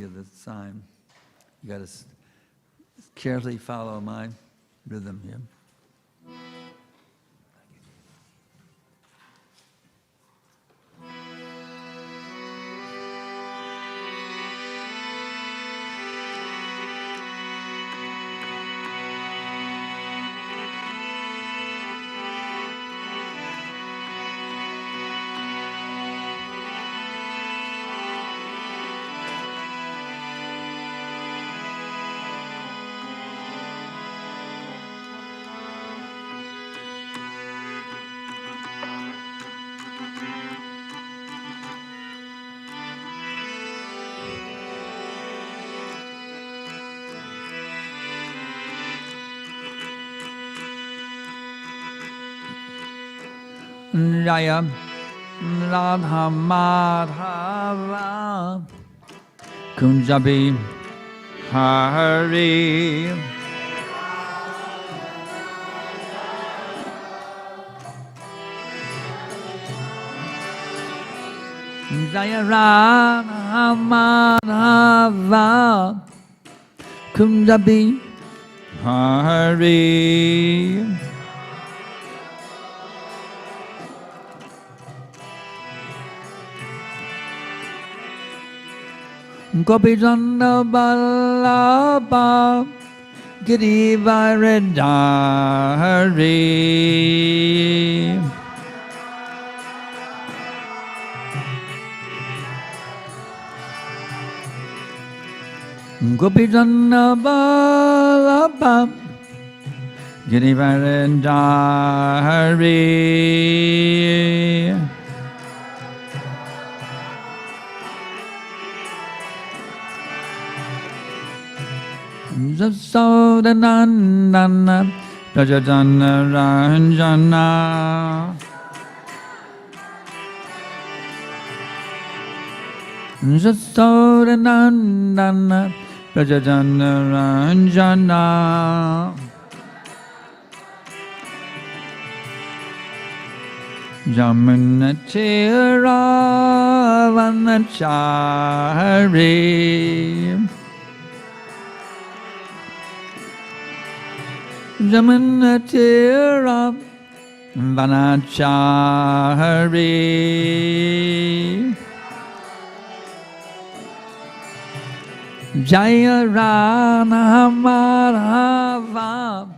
The sign. You got to carefully follow my rhythm here. Jaya Radha Madhava Kunjabi Hare Jaya Radha Madhava Kunjabi Hare Gopijana Ballabha Girivaradhari Gopijana Ballabha Girivaradhari Jasodanandana Prajadana Ranjana Jasodanandana Prajadana Ranjana Jamunatira Vanachari Jamunatira Vanachari Jaya Rana Madhava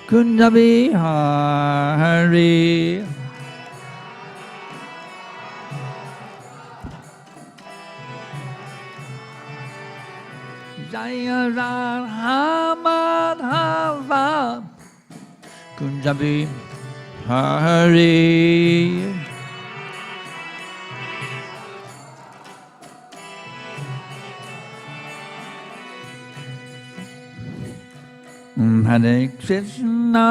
Kunjabi Hare Jaya Radha Madhava Kunjabi Hare Hare Krishna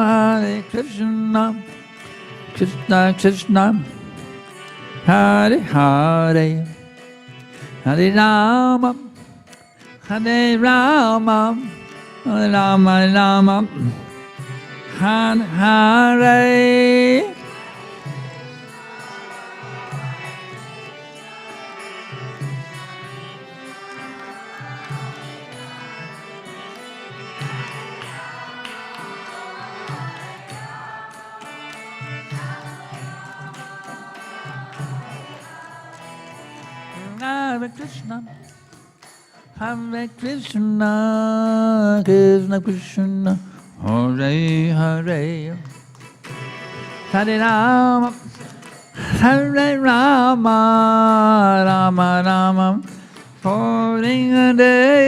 Hare Krishna Krishna Krishna Hare Hare Hare Rama Hare Rama, Hare Rama, Hare Rama, Hare Hare. Hare Krishna. Hare Krishna, Krishna Krishna, Hare Hare, Hare Rama, Hare Rama, Rama Rama, Hare Hare.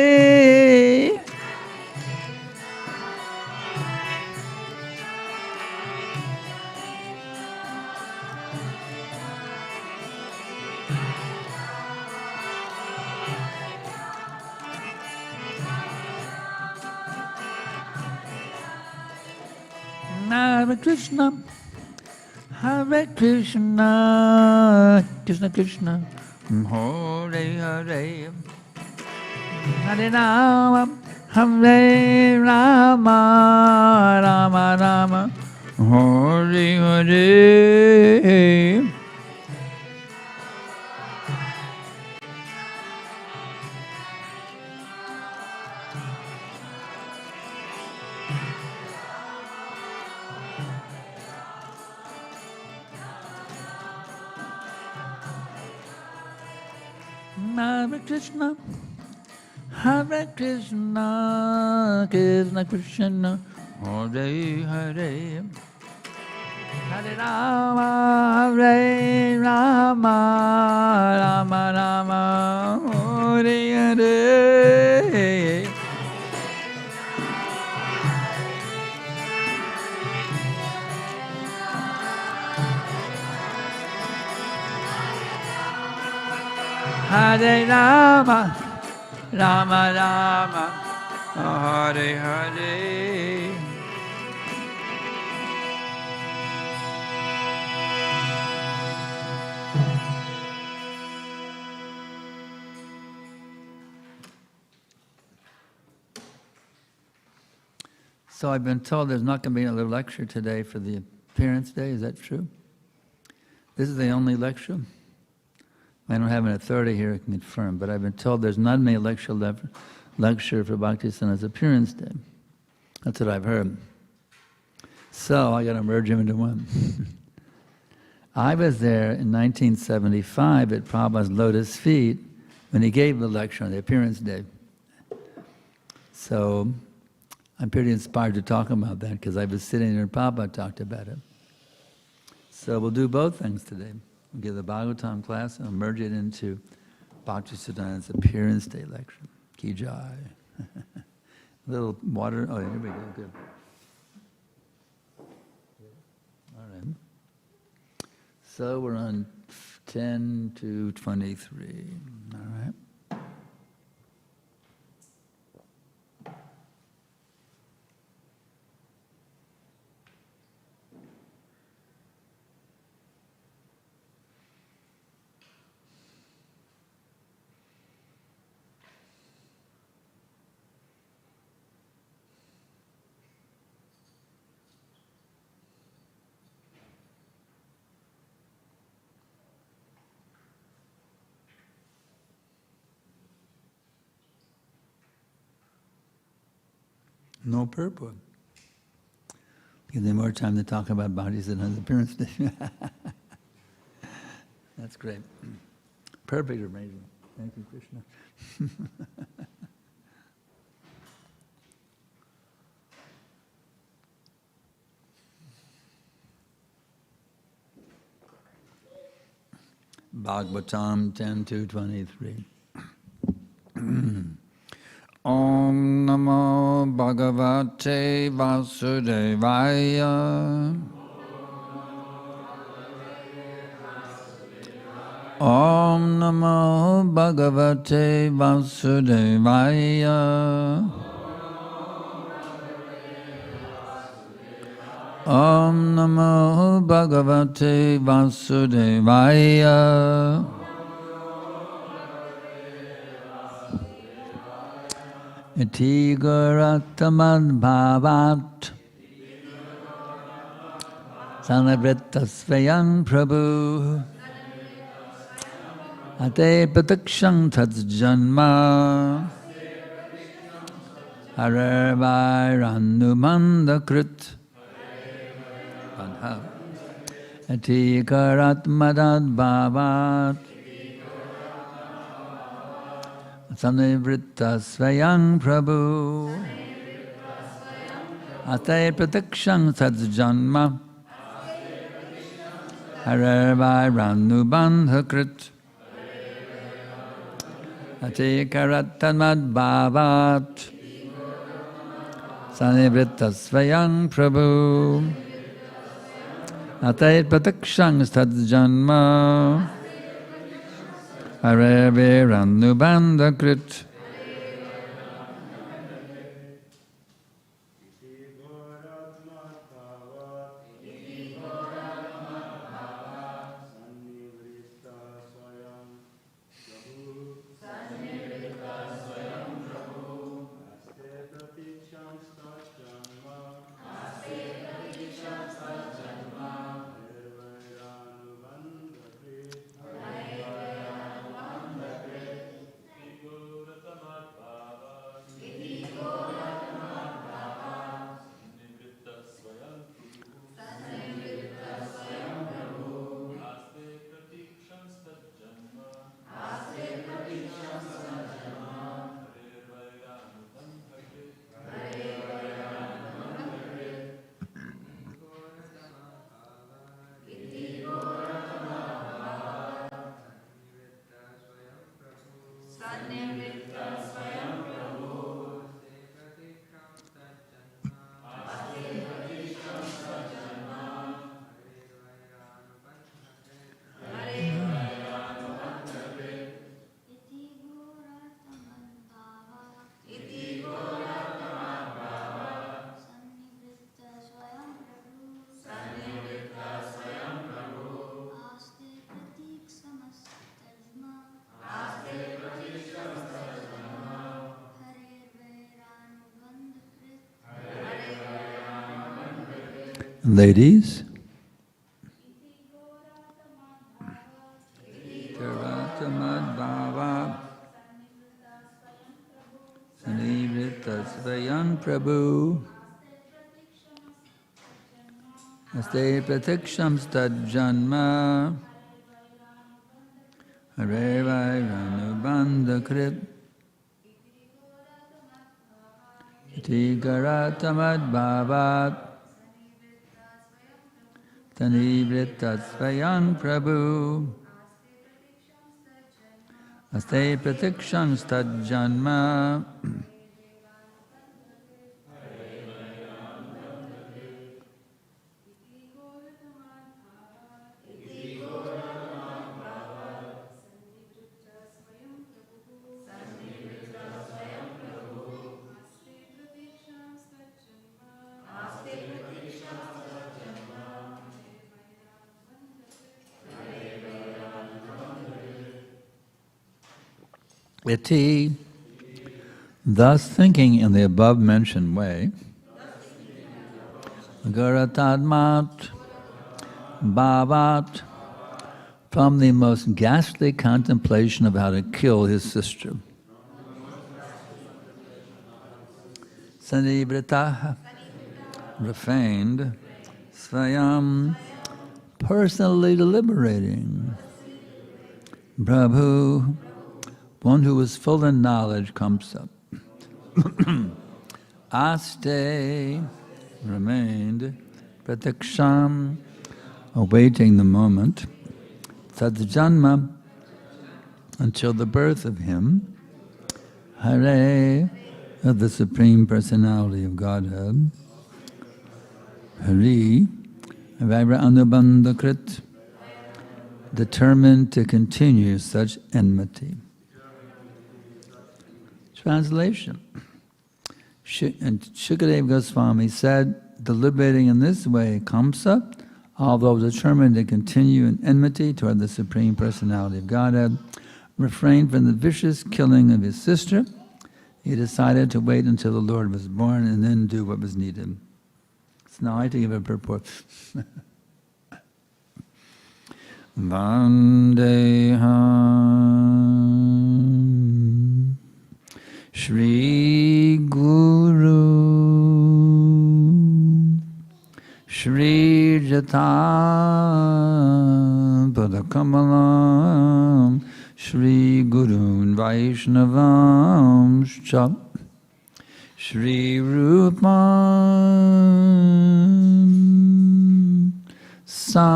Hare Krishna, Hare Krishna, Krishna Krishna, Hare Hare, Hare Rama, Hare Rama, Rama Rama, Hare Hare. Hare Krishna, Hare Krishna, Krishna Krishna, Hare Hare, Hare Rama, Hare Rama, Rama Rama, Hare Hare. Hare Rama, Rama Rama, Hare Hare. So I've been told there's not going to be another lecture today for the Appearance Day. Is that true? This is the only lecture? I don't have an authority here to confirm, but I've been told there's not many lecture for Bhaktisiddhanta's Appearance Day. That's what I've heard. So I got to merge them into one. I was there in 1975 at Prabhupada's Lotus Feet when he gave the lecture on the Appearance Day. So I'm pretty inspired to talk about that because I was sitting there and Prabhupada talked about it. So we'll do both things today. We'll give the Bhagavatam class and we'll merge it into Bhaktisiddhanta's Appearance Day lecture. Ki Jai. A little water. Oh, here we go. Good. All right. So we're on 10 to 23. All right. No purport. Give them more time to talk about Bhaktisiddhanta's Appearance Day. That's great. Perfect arrangement. Thank you, Krishna. Bhagavatam 10 to 23. Om Namo Bhagavate Vasudevaya. Om Namo Bhagavate Vasudevaya. Om Namo Bhagavate Vasudevaya. Iti Guratamad Bhavat Sanavritta Svayam Prabhu Ate Prataksham Tats Janma Hare Vairannumanda Krit Iti Guratamad Bhavat Sanivritta Svayam Prabhu Ate Prataksham Satsjanma Hare Vairannubandha Krit Ate Karatamad Bhavat Sanivritta Svayam Prabhu Ate Prataksham Satsjanma Hare Vairannubandha Krit. Ladies, Karatamad Sanivritta Svayam Prabhu Aste Pratiksham Stad Janma Hare Vairanu Krit Iti Karatamad Bhavat Tanivritta Svayam Prabhu Aste Pratiksham Stad Janma Iti, thus thinking in the above mentioned way, Garatadmat Bhavat, from the most ghastly contemplation of how to kill his sister. Sanivrita, refrained, Svayam, personally deliberating. Prabhu, one who is full in knowledge, Kamsa. Aste, remained, pratiksham, awaiting the moment, sadjanma, until the birth of him, Hare, of the Supreme Personality of Godhead, Hari, Vaira Anubandhakrit, determined to continue such enmity. Translation. And Shukadeva Goswami said, deliberating in this way, Kamsa, although determined to continue in enmity toward the Supreme Personality of Godhead, refrained from the vicious killing of his sister. He decided to wait until the Lord was born and then do what was needed. So now I have to give a purport. Vandeham Shri Guru Shri Jata Padakamalam Shri Gurun Vaishnavam Shap Shri Rupam Sagrajatam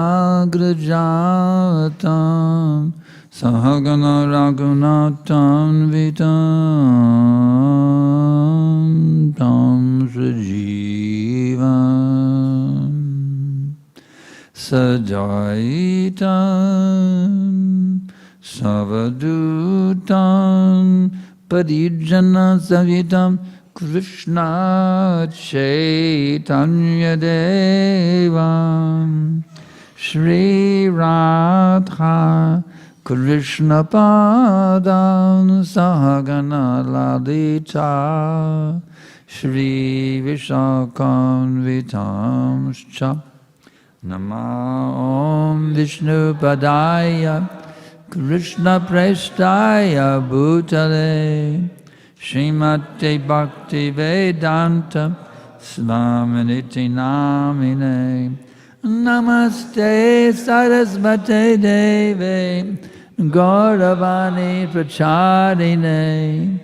Sahagana Raghunatam Vitam Tam Sajivam Sajaitam Savadutam Parijana Savitam Krishna Chaitanya Devam Shri Radha Krishna Padam Sahagana Ladita Shri Vishakam Vitam Shcha Nama Om Vishnu Padaya Krishna Prestaya Bhutale Śrīmad Bhaktivedanta Svaminiti Namine Namaste Sarasvati Deve Gauravani Pracharine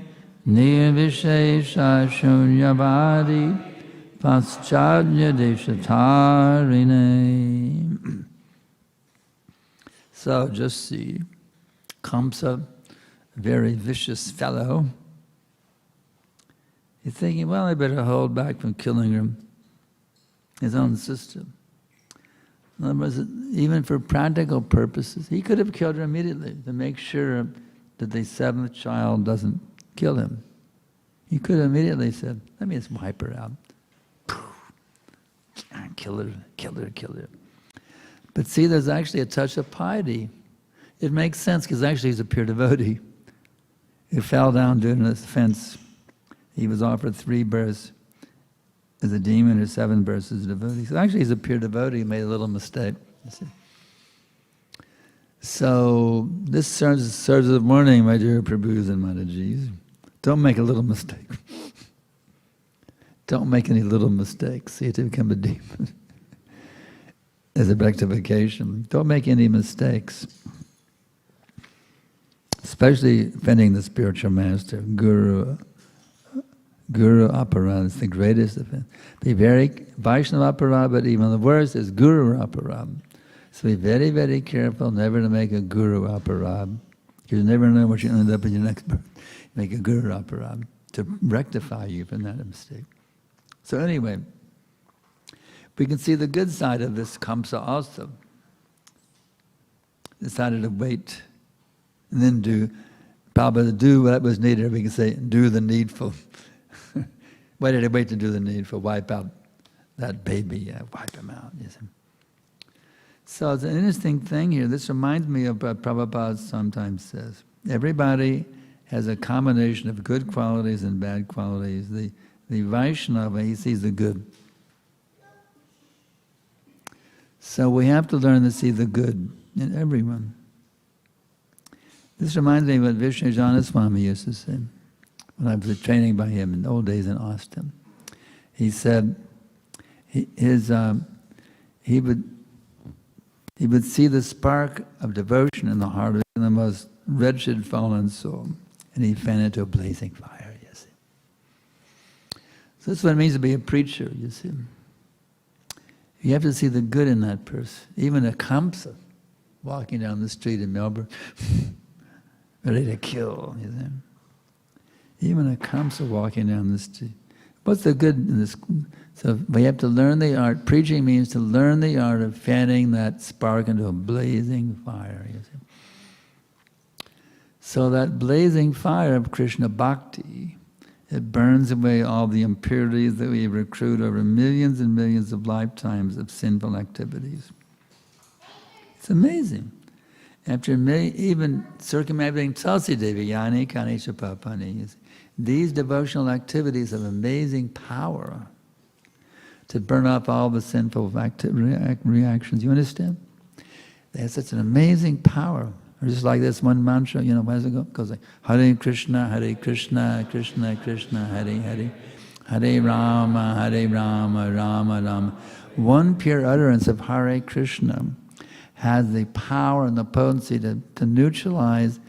Nirvishesha Shunyavadi Paschadya Deshatarine. So just see, Kamsa, a very vicious fellow, he's thinking, well, I better hold back from killing his own sister. In other words, even for practical purposes, he could have killed her immediately to make sure that the seventh child doesn't kill him. He could have immediately said, let me just wipe her out. Kill her, kill her, kill her. But see, there's actually a touch of piety. It makes sense because actually he's a pure devotee. He fell down during this offense. He was offered 3 births as a demon or 7 births as a devotee. So actually he's a pure devotee. He made a little mistake. You see. So this serves as a warning, my dear Prabhus and Matajis. Don't make a little mistake. Don't make any little mistakes. See, to become a demon. As a rectification. Don't make any mistakes. Especially offending the spiritual master, Guru Aparad is the greatest offense. Be very Vaishnava Aparad, but even the worst is Guru Aparad. So be very, very careful never to make a Guru Aparad. You never know what you end up in your next birth. Make a Guru Aparad to rectify you from that mistake. So anyway, we can see the good side of this Kamsa also. Decided to wait and then do what was needed. We can say, do the needful. Why did I wait to do the needful? Wipe out that baby, wipe him out. You see. So it's an interesting thing here. This reminds me of what Prabhupada sometimes says. Everybody has a combination of good qualities and bad qualities. The Vaishnava, he sees the good. So we have to learn to see the good in everyone. This reminds me of what Vishnujana Swami used to say when I was training by him in the old days in Austin. He said he would see the spark of devotion in the heart of the most wretched fallen soul, and he'd fan it to a blazing fire, you see. So that's what it means to be a preacher, you see. You have to see the good in that person. Even a Kamsa walking down the street in Melbourne, ready to kill, you see. Even a Kamsa walking down the street. What's the good in this? So we have to learn the art. Preaching means to learn the art of fanning that spark into a blazing fire, you see. So that blazing fire of Krishna Bhakti, it burns away all the impurities that we recruit over millions and millions of lifetimes of sinful activities. It's amazing. After even circumnavigating Tulsi Devi, Yani Kanisha Papani, these devotional activities have amazing power to burn off all the sinful reactions. You understand? They have such an amazing power. Or just like this one mantra, where does it go? It goes like, Hare Krishna, Krishna Krishna, Hare Hare, Hare Rama, Rama Rama. One pure utterance of Hare Krishna has the power and the potency to neutralize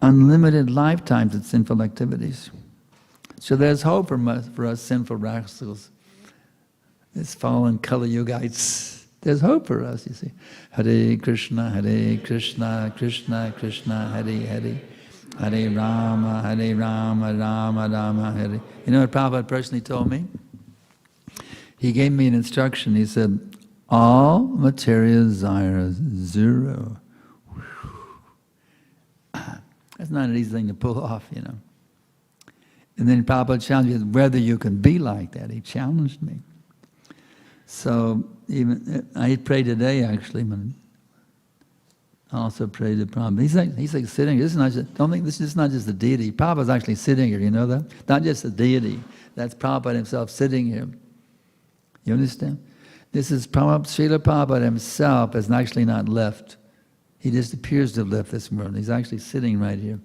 unlimited lifetimes of sinful activities. So there's hope for us sinful rascals, this fallen Kali Yugites. There's hope for us, you see. Hare Krishna, Krishna Krishna, Hare Hare, Hare Rama, Rama Rama, Hare. You know what Prabhupada personally told me? He gave me an instruction. He said, all material desires, 0. That's not an easy thing to pull off, And then Prabhupada challenged me whether you can be like that. He challenged me. So even I prayed today actually. I also prayed to Prabhupada. He's like sitting here. This is not just the deity. Prabhupada's actually sitting here. You know that? Not just the deity. That's Prabhupada himself sitting here. You understand? This is Srila Prabhupada himself has actually not left. He just appears to have left this world. He's actually sitting right here.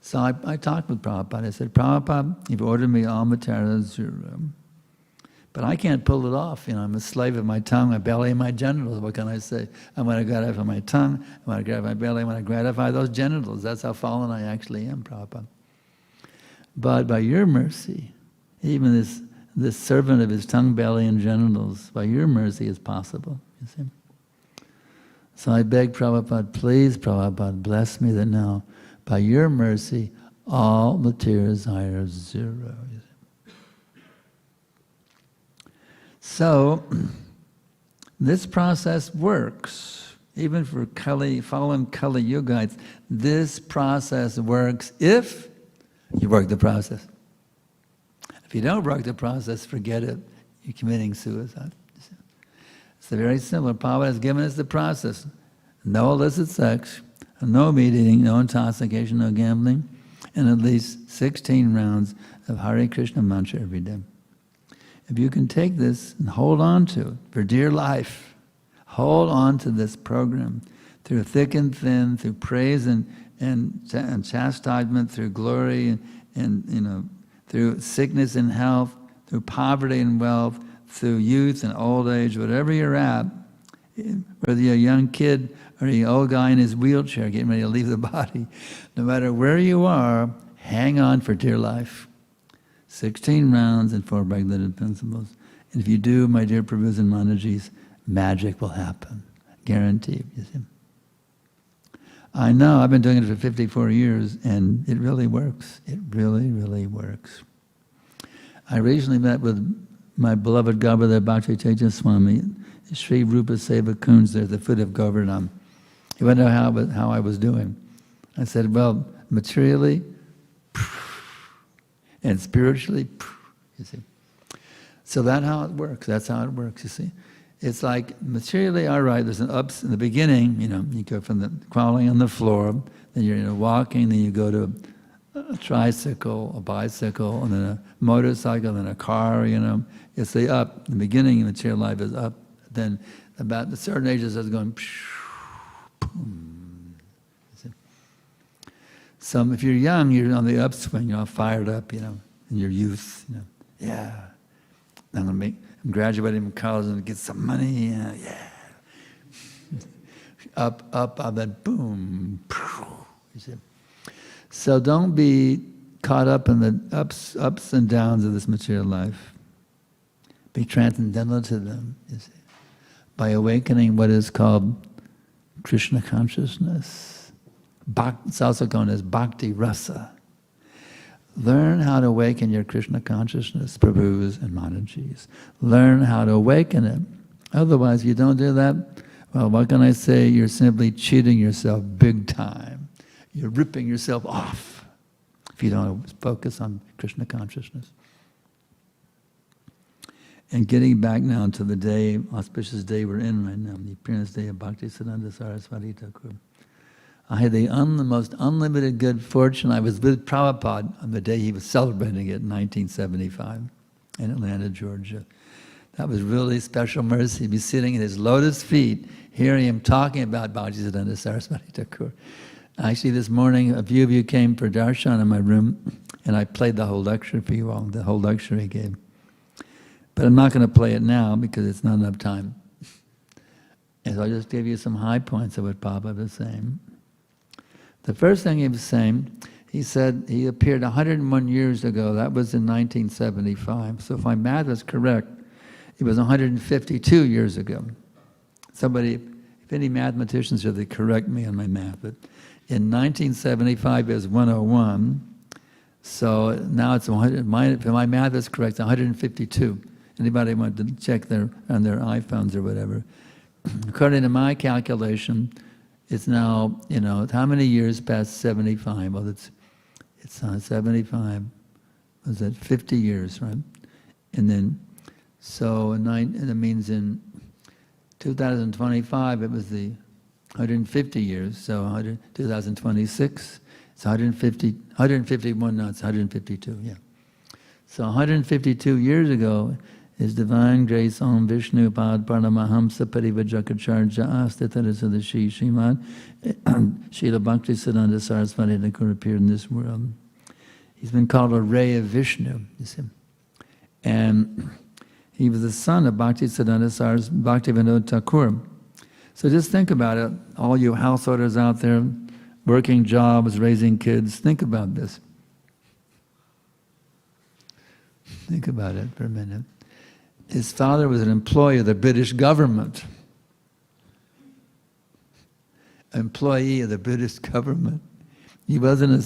So I talked with Prabhupada. I said, Prabhupada, you've ordered me all material 0. But I can't pull it off. I'm a slave of my tongue, my belly, and my genitals. What can I say? I want to gratify my tongue, I want to gratify my belly, I want to gratify those genitals. That's how fallen I actually am, Prabhupada. But by your mercy, even this servant of his tongue, belly, and genitals, by your mercy is possible, you see. So I beg Prabhupada, please, Prabhupada, bless me that now, by your mercy, all material desire is zero. You see. So, this process works. Even for fallen Kali Yugites, this process works if you work the process. If you don't work the process, forget it. You're committing suicide. It's very simple. Prabhupada has given us the process. No illicit sex, no meat eating, no intoxication, no gambling, and at least 16 rounds of Hare Krishna mantra every day. If you can take this and hold on to it for dear life, hold on to this program through thick and thin, through praise and chastisement, through glory and through sickness and health, through poverty and wealth, through youth and old age, whatever you're at, whether you're a young kid or an old guy in his wheelchair getting ready to leave the body, no matter where you are, hang on for dear life. 16 rounds and 4 regulated principles. And if you do, my dear Prabhus and Manajis, magic will happen. Guaranteed, you see. I know, I've been doing it for 54 years, and it really works. It really, really works. I recently met with my beloved Govardhan Bhaktivedanta Swami, Sri Rupa Seva Kunj there at the foot of Govardhan. He wanted to know how I was doing. I said, well, materially, and spiritually, you see. So that's how it works. That's how it works, you see. It's like materially, all right, there's an ups in the beginning, you go from the crawling on the floor, then you're walking, then you go to a tricycle, a bicycle, and then a motorcycle, then a car, It's the up. The beginning of material life is up. Then about the certain ages it's going, boom. So if you're young, you're on the upswing, you're all fired up, in your youth, Yeah. I'm graduating from college and get some money, yeah. Up, then boom, you see. So don't be caught up in the ups and downs of this material life. Be transcendental to them, you see, by awakening what is called Krishna consciousness. It's also known as Bhakti Rasa. Learn how to awaken your Krishna consciousness, Prabhus and Manajis. Learn how to awaken it. Otherwise, if you don't do that, well, what can I say? You're simply cheating yourself big time. You're ripping yourself off if you don't focus on Krishna consciousness. And getting back now to the auspicious day we're in right now, the appearance day of Bhaktisiddhanta Saraswati Thakura. I had the most unlimited good fortune. I was with Prabhupada on the day he was celebrating it in 1975 in Atlanta, Georgia. That was really special mercy. He'd be sitting at his lotus feet, hearing him talking about Bhaktisiddhanta Saraswati Thakura. Actually, this morning, a few of you came for darshan in my room, and I played the whole lecture for you all, the whole lecture he gave. But I'm not going to play it now because it's not enough time. And so I just gave you some high points of what Prabhupada was saying. The first thing he was saying, he said he appeared 101 years ago. That was in 1975. So if my math is correct, it was 152 years ago. Somebody, if any mathematicians should they correct me on my math, but in 1975 it was 101. So now it's 100. If my math is correct, it's 152. Anybody want to check on their iPhones or whatever? According to my calculation, it's now, how many years past 75? Well, it's 75. Was that 50 years, right? And then, so and it means in 2025 it was the 150 years. So 2026, it's 151. No, it's 152. Yeah. So 152 years ago, His Divine Grace Om Vishnu Pad Paramahamsa Parivajrakacharya Astitarisada Śrīmad Srila Bhaktisiddhanta Sarasvati Thakura appeared in this world. He's been called a ray of Vishnu, you see. And He was the son of Bhaktisiddhanta Bhaktivedanta Thakura. So just think about it, all you householders out there, working jobs, raising kids, think about this. Think about it for a minute. His father was an employee of the British government. Employee of the British government. He wasn't,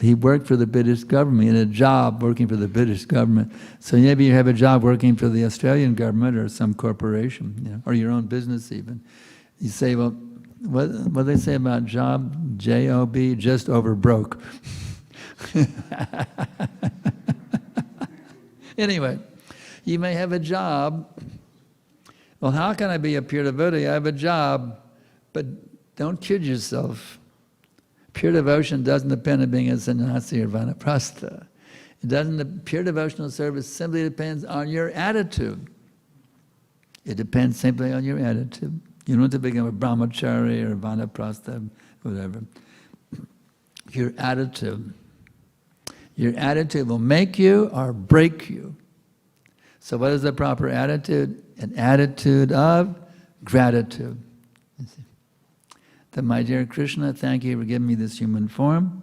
he worked for the British government. He had a job working for the British government. So maybe you have a job working for the Australian government or some corporation, or your own business even. You say, well, what do they say about job? J-O-B, just over broke. Anyway, you may have a job. Well, how can I be a pure devotee? I have a job, but don't kid yourself. Pure devotion doesn't depend on being a sannyasi or vanaprastha. It doesn't. Pure devotional service simply depends on your attitude. It depends simply on your attitude. You don't have to become a brahmachari or a vanaprastha, whatever. Your attitude. Your attitude will make you or break you. So what is the proper attitude? An attitude of gratitude. You see. That, my dear Krishna, thank you for giving me this human form.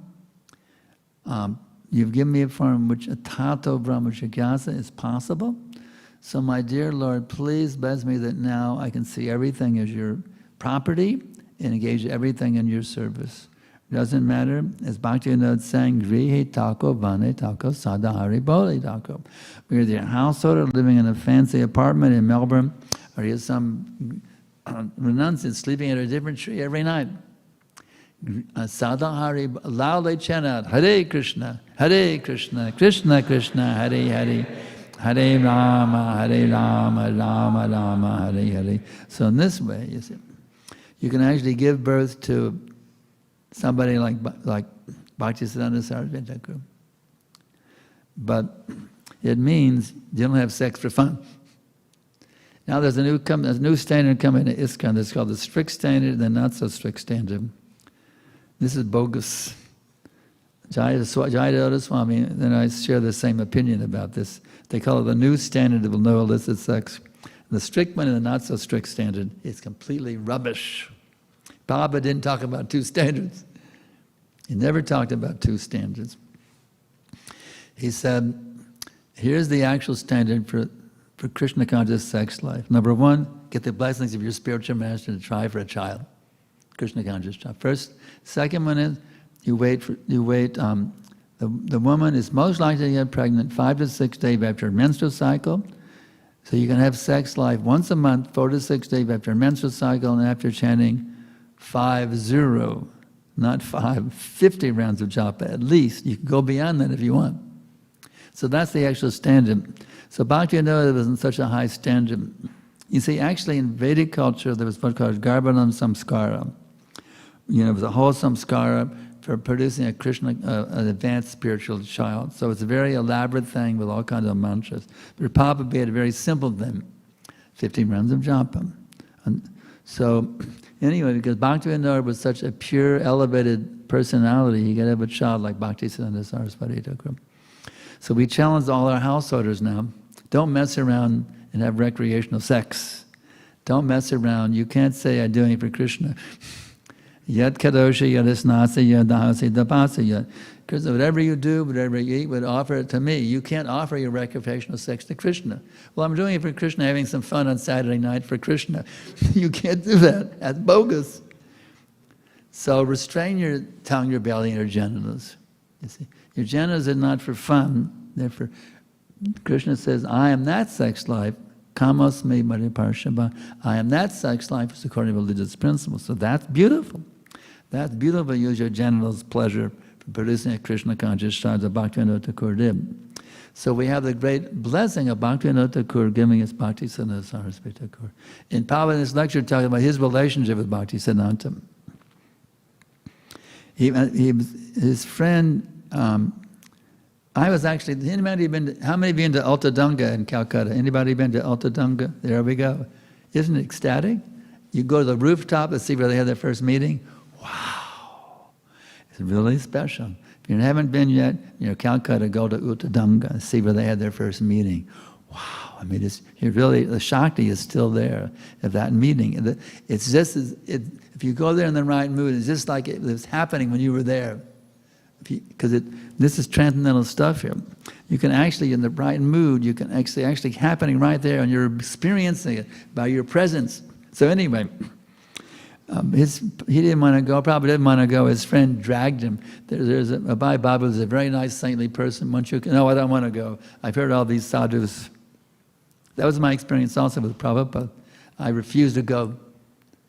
You've given me a form which a tato brahmacharyasa is possible. So my dear Lord, please bless me that now I can see everything as your property and engage everything in your service. Doesn't matter, as Bhaktivedanta sang, Grihe tako vane tako sadahari boli tako. We're the householder living in a fancy apartment in Melbourne, or you're some renunciate sleeping under a different tree every night. Sadahari, loudly chant out, Hare Krishna, Krishna Krishna, Hare Hare, Hare Rama, Rama Rama, Hare Hare. So in this way, you see, you can actually give birth to somebody like Bhaktisiddhanta Sarasvati. But it means you don't have sex for fun. Now there's a new standard coming to ISKCON. It's called the strict standard and the not so strict standard. This is bogus. Jayadeva Swami and I share the same opinion about this. They call it the new standard of no illicit sex. The strict one and the not so strict standard is completely rubbish. Prabhupada didn't talk about two standards. He never talked about two standards. He said, here's the actual standard for Krishna conscious sex life. Number one, get the blessings of your spiritual master to try for a child. Krishna conscious child. First. Second one is, the woman is most likely to get pregnant 5 to 6 days after a menstrual cycle. So you can have sex life once a month, 4 to 6 days after a menstrual cycle, and after chanting 50, not 50 rounds of japa at least. You can go beyond that if you want. So that's the actual standard. So Bhaktivedanta wasn't such a high standard. You see, actually in Vedic culture, there was what's called Garbhanam Samskara. It was a whole samskara for producing an advanced spiritual child. So it's a very elaborate thing with all kinds of mantras. But Prabhupada had a very simple thing, 15 rounds of japa. And so, anyway, because Bhaktivedanta was such a pure, elevated personality, he could have a child like Bhaktisiddhanta Saraswati Thakura. So we challenge all our householders now, don't mess around and have recreational sex. Don't mess around. You can't say, I'm doing it for Krishna. Yad kadosha yadisnasa yadahasi dapasa yad. Krishna, whatever you do, whatever you eat, would offer it to me. You can't offer your recreational sex to Krishna. Well, I'm doing it for Krishna, having some fun on Saturday night for Krishna. You can't do that. That's bogus. So restrain your tongue, your belly, and your genitals. You see, your genitals are not for fun. They're for, Krishna says, I am that sex life. Kamosmi mariparshaba. I am that sex life is according to religious principles. So that's beautiful. That's beautiful. Use your genitals' pleasure for producing a Krishna conscious child that Bhaktivedanta Thakur did. So we have the great blessing of Bhaktivedanta Thakur giving us Bhaktisiddhanta Sarasvati Thakur. In Prabhupada in this lecture talking about his relationship with Bhaktisiddhanta. His friend, I was actually, how many of you been to Alta Dunga in Calcutta? Anybody been to Alta Dunga? There we go. Isn't it ecstatic? You go to the rooftop to see where they had their first meeting. Wow. It's really special. If you haven't been yet, Calcutta, go to Uttadanga, see where they had their first meeting. Wow, I mean, the Shakti is still there at that meeting. It's just, if you go there in the right mood, it's just like it was happening when you were there. Because this is transcendental stuff here. You can actually, in the right mood, you can actually happening right there, and you're experiencing it by your presence. So anyway, he didn't want to go. Probably didn't want to go. His friend dragged him. There's Abhay Baba was a very nice, saintly person. No, I don't want to go. I've heard all these sadhus. That was my experience also with Prabhupada. I refused to go.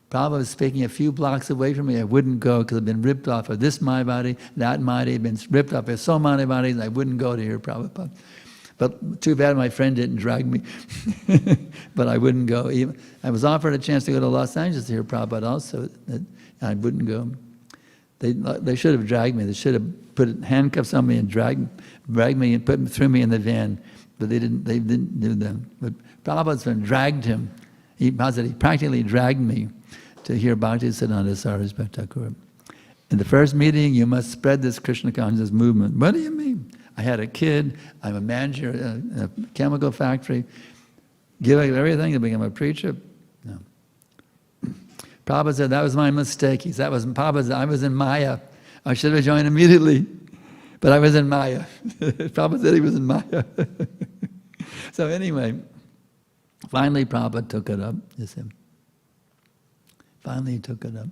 Prabhupada was speaking a few blocks away from me. I wouldn't go because I'd been ripped off of this Mayavadi, that Mayavadi, been ripped off of so many Mayavadis. I wouldn't go to hear Prabhupada. But too bad my friend didn't drag me. But I wouldn't go. I was offered a chance to go to Los Angeles to hear Prabhupada also. I wouldn't go. They should have dragged me. They should have put handcuffs on me and dragged me and threw me in the van. But they didn't do that. But Prabhupada dragged him. He practically dragged me to hear Bhaktisiddhanta Sarasvati Thakura. In the first meeting, you must spread this Krishna consciousness movement. What do you mean? I had a kid, I'm a manager in a chemical factory, give up everything to become a preacher? No. Prabhupada said, that was my mistake. He said, Prabhupada said, I was in Maya. I should have joined immediately, but I was in Maya. Prabhupada said he was in Maya. So anyway, finally Prabhupada took it up, you see. Finally he took it up.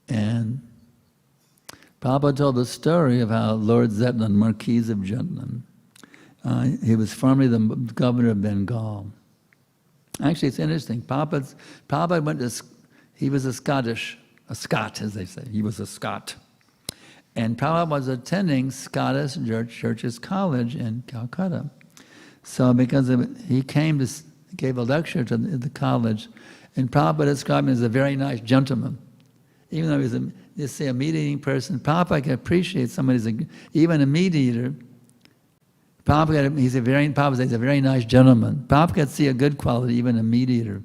And Prabhupada told the story of how Lord Zetland, Marquis of Jutland, he was formerly the governor of Bengal. Actually, it's interesting. Prabhupada went to, he was a Scot, as they say. He was a Scot. And Prabhupada was attending Scottish Churches College in Calcutta. So because of it, he came to, gave a lecture to the college, and Prabhupada described him as a very nice gentleman. Even though he was a meat-eating person, Prabhupada can appreciate somebody who's even a meat-eater. Prabhupada, he's a very nice gentleman. Prabhupada could see a good quality, even a meat-eater.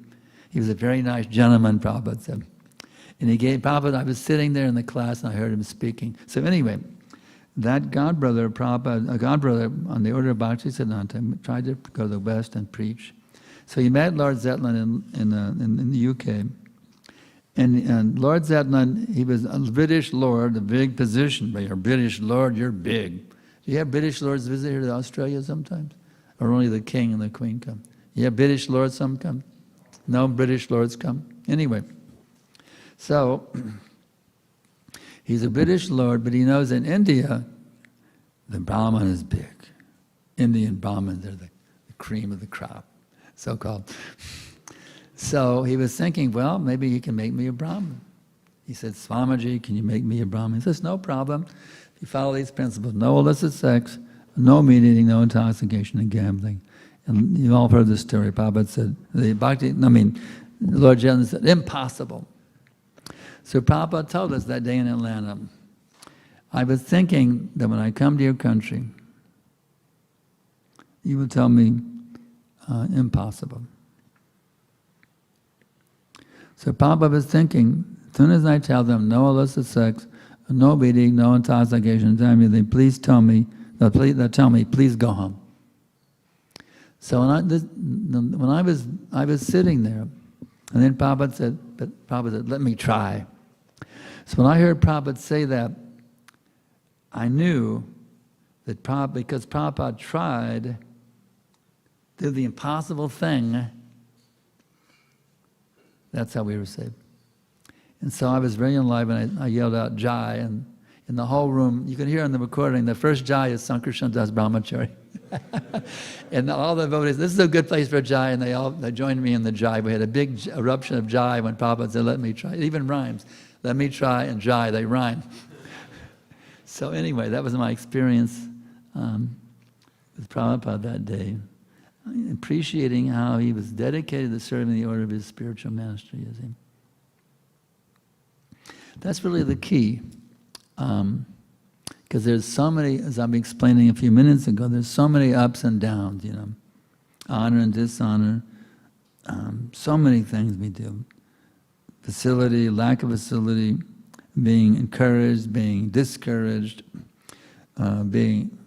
He was a very nice gentleman, Prabhupada said. And he gave Prabhupada, I was sitting there in the class and I heard him speaking. So anyway, that godbrother, Prabhupada, a godbrother on the order of Bhaktisiddhanta, tried to go to the West and preach. So he met Lord Zetland in the UK. And Lord Zetland, he was a British lord, a big position. But you're a British lord, you're big. Do you have British lords visit here to Australia sometimes? Or only the king and the queen come? You have British lords some come? No British lords come? Anyway. So, he's a British lord, but he knows in India, the Brahman is big. Indian Brahmins, they're the cream of the crop, so-called. So he was thinking, well, maybe he can make me a Brahmin. He said, Swamiji, can you make me a Brahmin? He says, no problem. If you follow these principles, no illicit sex, no meat eating, no intoxication and gambling. And you've all heard this story. Prabhupada said, Lord Zetland said, impossible. So Prabhupada told us that day in Atlanta, I was thinking that when I come to your country, you will tell me impossible. So Prabhupada was thinking, as soon as I tell them no illicit sex, no beating, no intoxication, they please tell me, they'll tell me, please go home. So when I was sitting there, and then Prabhupada said, let me try. So when I heard Prabhupada say that, I knew that because Prabhupada tried to do the impossible thing, that's how we were saved. And so I was very enlivened. I yelled out Jai, and in the whole room, you can hear on the recording, the first Jai is Sankarshan Das Brahmachari. And all the devotees, this is a good place for Jai, and they joined me in the Jai. We had a big eruption of Jai when Prabhupada said, let me try. It even rhymes. Let me try and Jai, they rhyme. So anyway, that was my experience with Prabhupada that day. Appreciating how he was dedicated to serving the order of his spiritual master, you see. That's really the key. Because there's so many, as I'm explaining a few minutes ago, there's so many ups and downs, you know. Honor and dishonor, so many things we do. Facility, lack of facility, being encouraged, being discouraged, being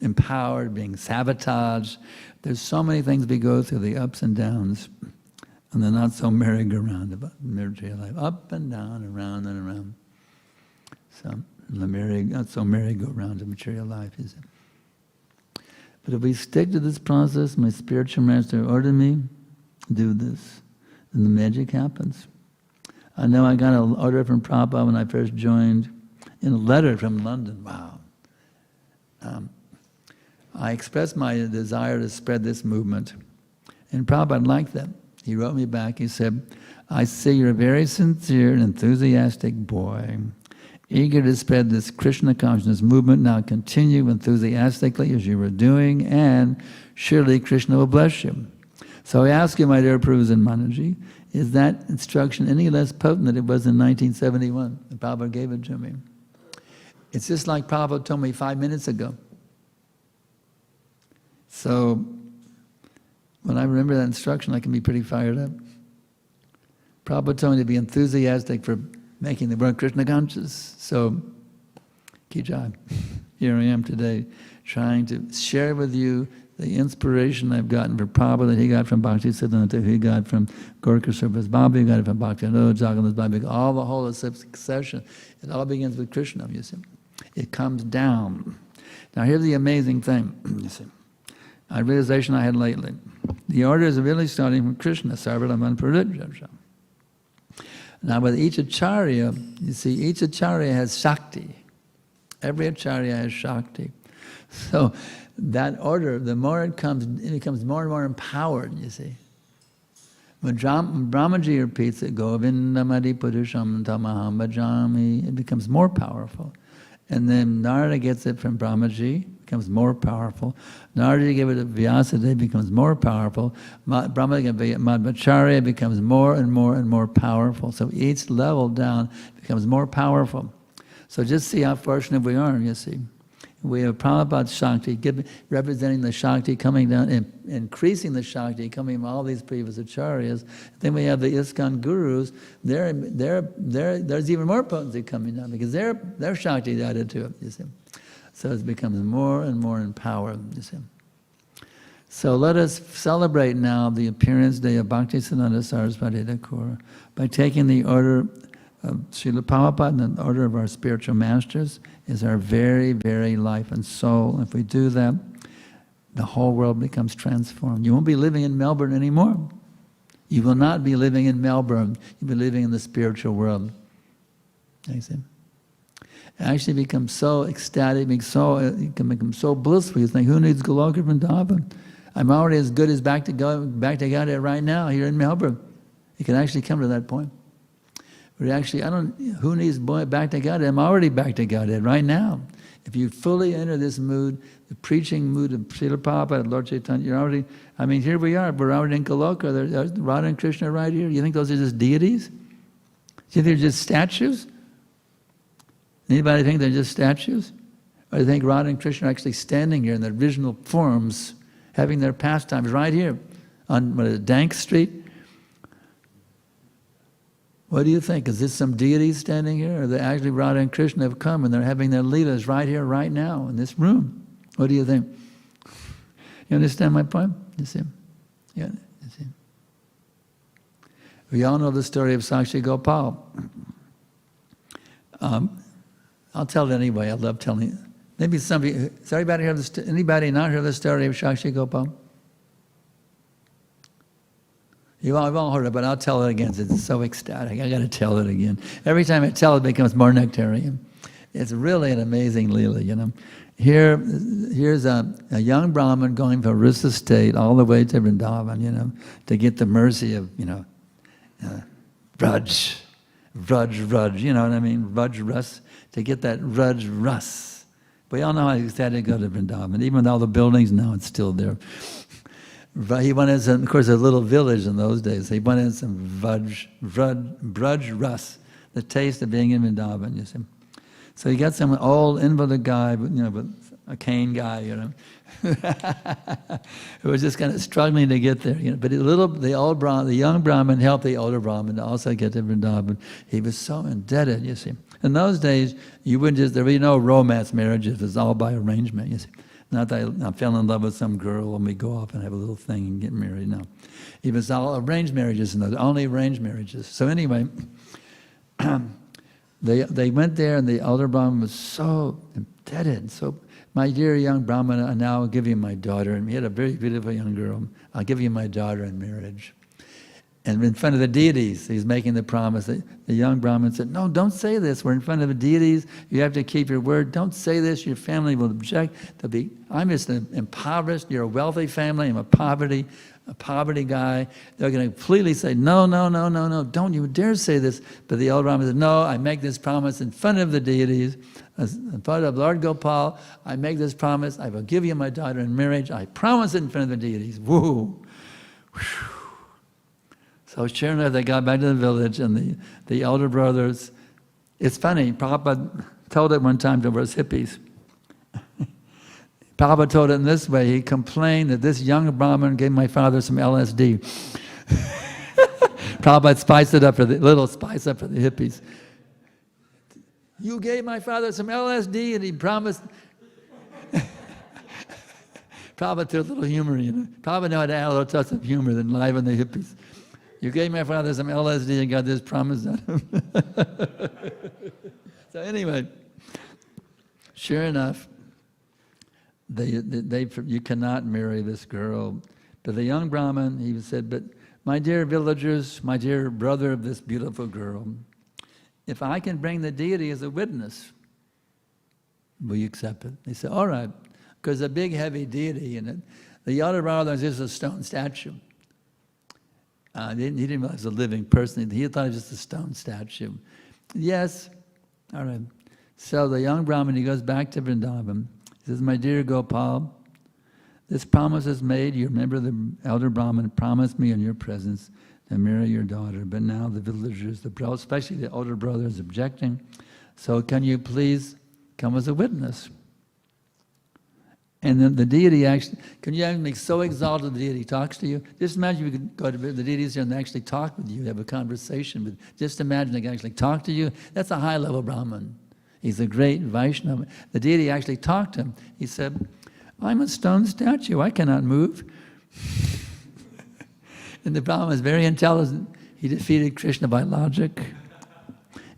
empowered, being sabotaged. There's so many things we go through, the ups and downs, and the not so merry-go-round of material life. Up and down, around and around. So the not so merry-go-round of material life, is it? But if we stick to this process, my spiritual master ordered me to do this, and the magic happens. I know I got an order from Prabhupada when I first joined, in a letter from London. Wow. I expressed my desire to spread this movement, and Prabhupada liked that. He wrote me back, he said, I see you're a very sincere and enthusiastic boy, eager to spread this Krishna consciousness movement. Now continue enthusiastically as you were doing, and surely Krishna will bless you. So I ask you, my dear Prabhupada and Manaji, is that instruction any less potent than it was in 1971? And Prabhupada gave it to me. It's just like Prabhupada told me 5 minutes ago. So when I remember that instruction, I can be pretty fired up. Prabhupada told me to be enthusiastic for making the world Krishna conscious. So, ki jai. Here I am today, trying to share with you the inspiration I've gotten from Prabhupada, that he got from Bhaktisiddhanta, he got from Gorka Sarvas Baba, he got it from Bhaktivedanta, Jagannath Baba, all the whole succession. It all begins with Krishna, you see. It comes down. Now here's the amazing thing, you see. A realization I had lately. The order is really starting from Krishna, Sarvadaman Parijajam. Now with each Acharya, you see, each Acharya has Shakti. Every Acharya has Shakti. So that order, the more it becomes more and more empowered, you see. When Brahmaji repeats it, Govindamadi Purusham Tamaham Bhajami, it becomes more powerful. And then Narada gets it from Brahmaji, becomes more powerful. Narada gave it to Vyasadeva, it becomes more powerful. Madhvacharya becomes more and more and more powerful. So each level down becomes more powerful. So just see how fortunate we are, you see. We have Prabhupada's Shakti, representing the Shakti coming down, increasing the Shakti coming from all these previous Acharyas. Then we have the ISKCON gurus. There's even more potency coming down because their Shakti added to it, you see. So it becomes more and more empowered, you see. So let us celebrate now the appearance day of Bhaktisiddhanta Sarasvati Thakura by taking the order of Srila Prabhupada and the order of our spiritual masters is our very, very life and soul. If we do that, the whole world becomes transformed. You won't be living in Melbourne anymore. You will not be living in Melbourne. You'll be living in the spiritual world. You see? Actually become so ecstatic, you can become so blissful. You think, who needs Goloka Vrindavan? I'm already as good as back to God right now here in Melbourne. You can actually come to that point. But actually, who needs back to Godhead? I'm already back to Godhead right now. If you fully enter this mood, the preaching mood of Srila Prabhupada, Lord Chaitanya, you're already, here we are, we're already in Goloka, there's Radha and Krishna right here. You think those are just deities? Do you think they're just statues? Anybody think they're just statues? Or do you think Radha and Krishna are actually standing here in their original forms, having their pastimes right here on, Dank Street? What do you think? Is this some deity standing here? Or they actually Radha and Krishna have come and they're having their leelas right here, right now, in this room? What do you think? You understand my point? You see? Yeah, you see. We all know the story of Sakshi Gopal. I'll tell it anyway. I love telling it. Maybe somebody, does anybody not heard the story of Sakshi Gopal? You've all heard it, but I'll tell it again. It's so ecstatic. I got to tell it again. Every time I tell it, it becomes more nectarian. It's really an amazing Leela, you know. Here's a young Brahmin going from Rissa state all the way to Vrindavan, you know, to get the mercy of, you know, Vraj, you know what I mean? Vraj Ras, to get that Vraj Ras. We all know how ecstatic to go to Vrindavan. Even with all the buildings now, it's still there. He went in some, of course, a little village in those days. He went in some Vraj Ras, the taste of being in Vrindavan, you see. So he got some old invalid guy, you know, with a cane guy, who was just kind of struggling to get there. But the young Brahmin helped the older Brahmin to also get to Vrindavan. He was so indebted, you see. In those days, there were no romance marriages. It was all by arrangement, you see. Not that I fell in love with some girl and we go off and have a little thing and get married, no. It was all arranged marriages, and only arranged marriages. So anyway, they went there, and the elder Brahmin was so indebted. So, my dear young Brahmana, I now give you my daughter. And he had a very beautiful young girl. I'll give you my daughter in marriage. And in front of the deities, he's making the promise. The young Brahmin said, no, don't say this. We're in front of the deities. You have to keep your word. Don't say this. Your family will object. I'm just impoverished. You're a wealthy family. I'm a poverty guy. They're going to completely say, no, don't you dare say this. But the elder Brahmin said, no, I make this promise in front of the deities. In front of Lord Gopal, I make this promise. I will give you my daughter in marriage. I promise it in front of the deities. Woo! So sure enough, they got back to the village, and the elder brothers, it's funny, Prabhupada told it one time to us hippies. Prabhupada told it in this way. He complained that this young Brahmin gave my father some LSD. Prabhupada spiced it up for the hippies. You gave my father some LSD, and he promised. Prabhupada threw a little humor, Prabhupada knew how to add a little touch of humor than liven the hippies. You gave my father some LSD and got this promise out of him. So anyway, sure enough, you cannot marry this girl. But the young Brahmin, he said, but my dear villagers, my dear brother of this beautiful girl, if I can bring the deity as a witness, will you accept it? They said, all right, because a big heavy deity in it. The elder brother is just a stone statue. He didn't realize it was a living person. He thought it was just a stone statue. Yes, all right. So the young Brahmin, he goes back to Vrindavan. He says, my dear Gopal, this promise is made. You remember the elder Brahmin promised me in your presence to marry your daughter. But now the villagers, especially the older brother, is objecting. So can you please come as a witness? And then the deity actually, can you make so exalted the deity talks to you? Just imagine you could go to the deities here and they actually talk with you, have a conversation. Just imagine they can actually talk to you. That's a high-level Brahmin. He's a great Vaishnava. The deity actually talked to him. He said, I'm a stone statue. I cannot move. And the Brahmin was very intelligent. He defeated Krishna by logic.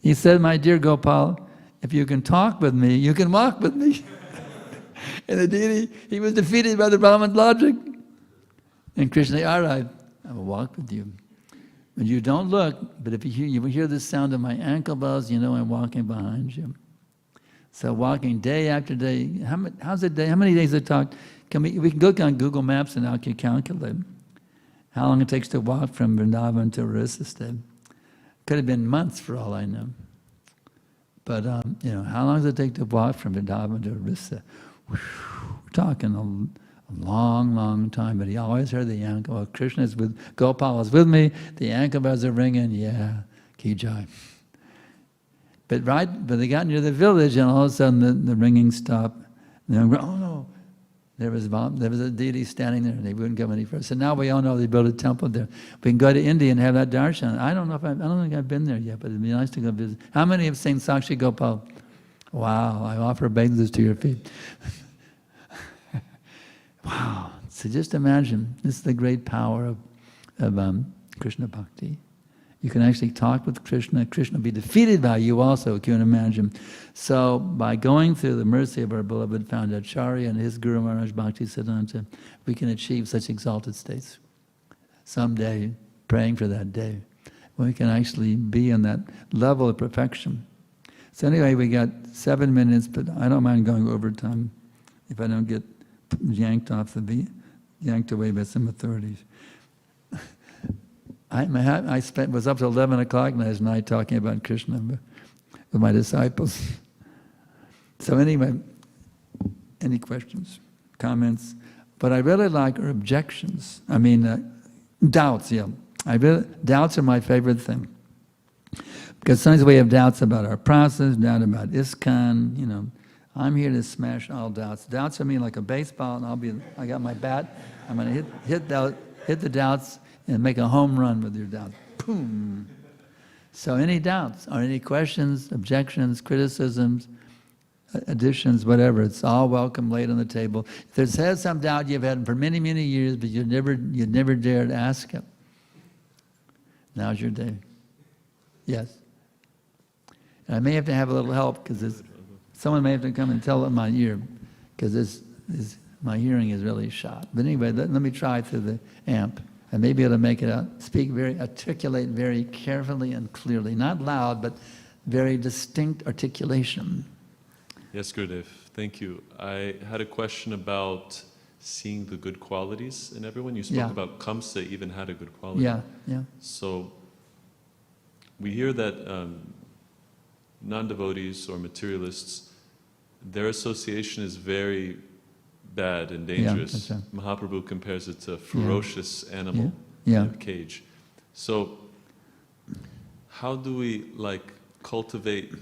He said, my dear Gopal, if you can talk with me, you can walk with me. And the deity, he was defeated by the Brahman's logic. And Krishna said, all right, I will walk with you. But you don't look, but if you hear the sound of my ankle bells, you know I'm walking behind you. So walking day after day, how's a day? How many days it talk? We can look on Google Maps and now can calculate how long it takes to walk from Vrindavan to Orissa. Could have been months for all I know. But how long does it take to walk from Vrindavan to Orissa? We're talking a long, long time, but he always heard the ankle. Well, Krishna is with, Gopal is with me, the ankle bells are ringing, yeah, ki jai. But they got near the village and all of a sudden the ringing stopped. And they went, oh no, there was a deity standing there and they wouldn't go any further. So now we all know they built a temple there. We can go to India and have that darshan. I don't think I've been there yet, but it'd be nice to go visit. How many have seen Sakshi Gopal? Wow, I offer obeisances to your feet. Wow. So just imagine, this is the great power of Krishna Bhakti. You can actually talk with Krishna. Krishna will be defeated by you also, can you imagine? So by going through the mercy of our beloved Founder-Acharya and his Guru Maharaj Bhaktisiddhanta, we can achieve such exalted states. Someday, praying for that day, when we can actually be in that level of perfection. So anyway, we got 7 minutes, but I don't mind going over time if I don't get yanked away by some authorities. I was up till 11 o'clock last night talking about Krishna with my disciples. So anyway, any questions, comments? What I really like are objections. I mean, doubts, yeah. Doubts are my favorite thing. Because sometimes we have doubts about our process, doubt about ISKCON, I'm here to smash all doubts. Doubts are me like a baseball, and I got my bat. I'm going to hit the doubts and make a home run with your doubts. Boom. So any doubts or any questions, objections, criticisms, additions, whatever, it's all welcome, laid on the table. If there's some doubt you've had for many, many years, but you never dared ask it, now's your day. Yes. And I may have to have a little help because someone may have to come and tell it in my ear because my hearing is really shot. But anyway, let me try through the amp. I may be able to make it out, articulate very carefully and clearly. Not loud, but very distinct articulation. Yes, Gurudev, thank you. I had a question about seeing the good qualities in everyone. You spoke about Kamsa even had a good quality. Yeah. So we hear that non-devotees or materialists, their association is very bad and dangerous. Yeah, that's right. Mahaprabhu compares it to a ferocious animal in in a cage. So how do we cultivate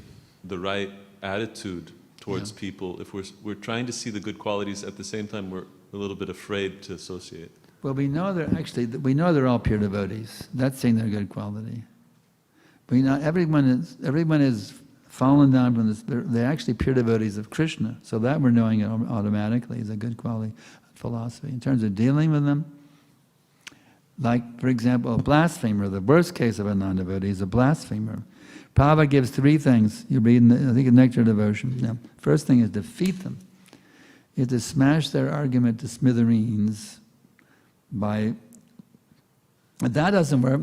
the right attitude towards people if we're trying to see the good qualities at the same time we're a little bit afraid to associate? Well, we know they're all pure devotees. That's seeing their good quality. We know everyone is fallen down from this. They're actually pure devotees of Krishna. So that we're knowing it automatically is a good quality philosophy. In terms of dealing with them, like, for example, a blasphemer, the worst case of a non-devotee is a blasphemer. Prabhupada gives 3 things. You read in, I think, in Nectar Devotion. Now, first thing is defeat them. You have to smash their argument to smithereens by, if that doesn't work,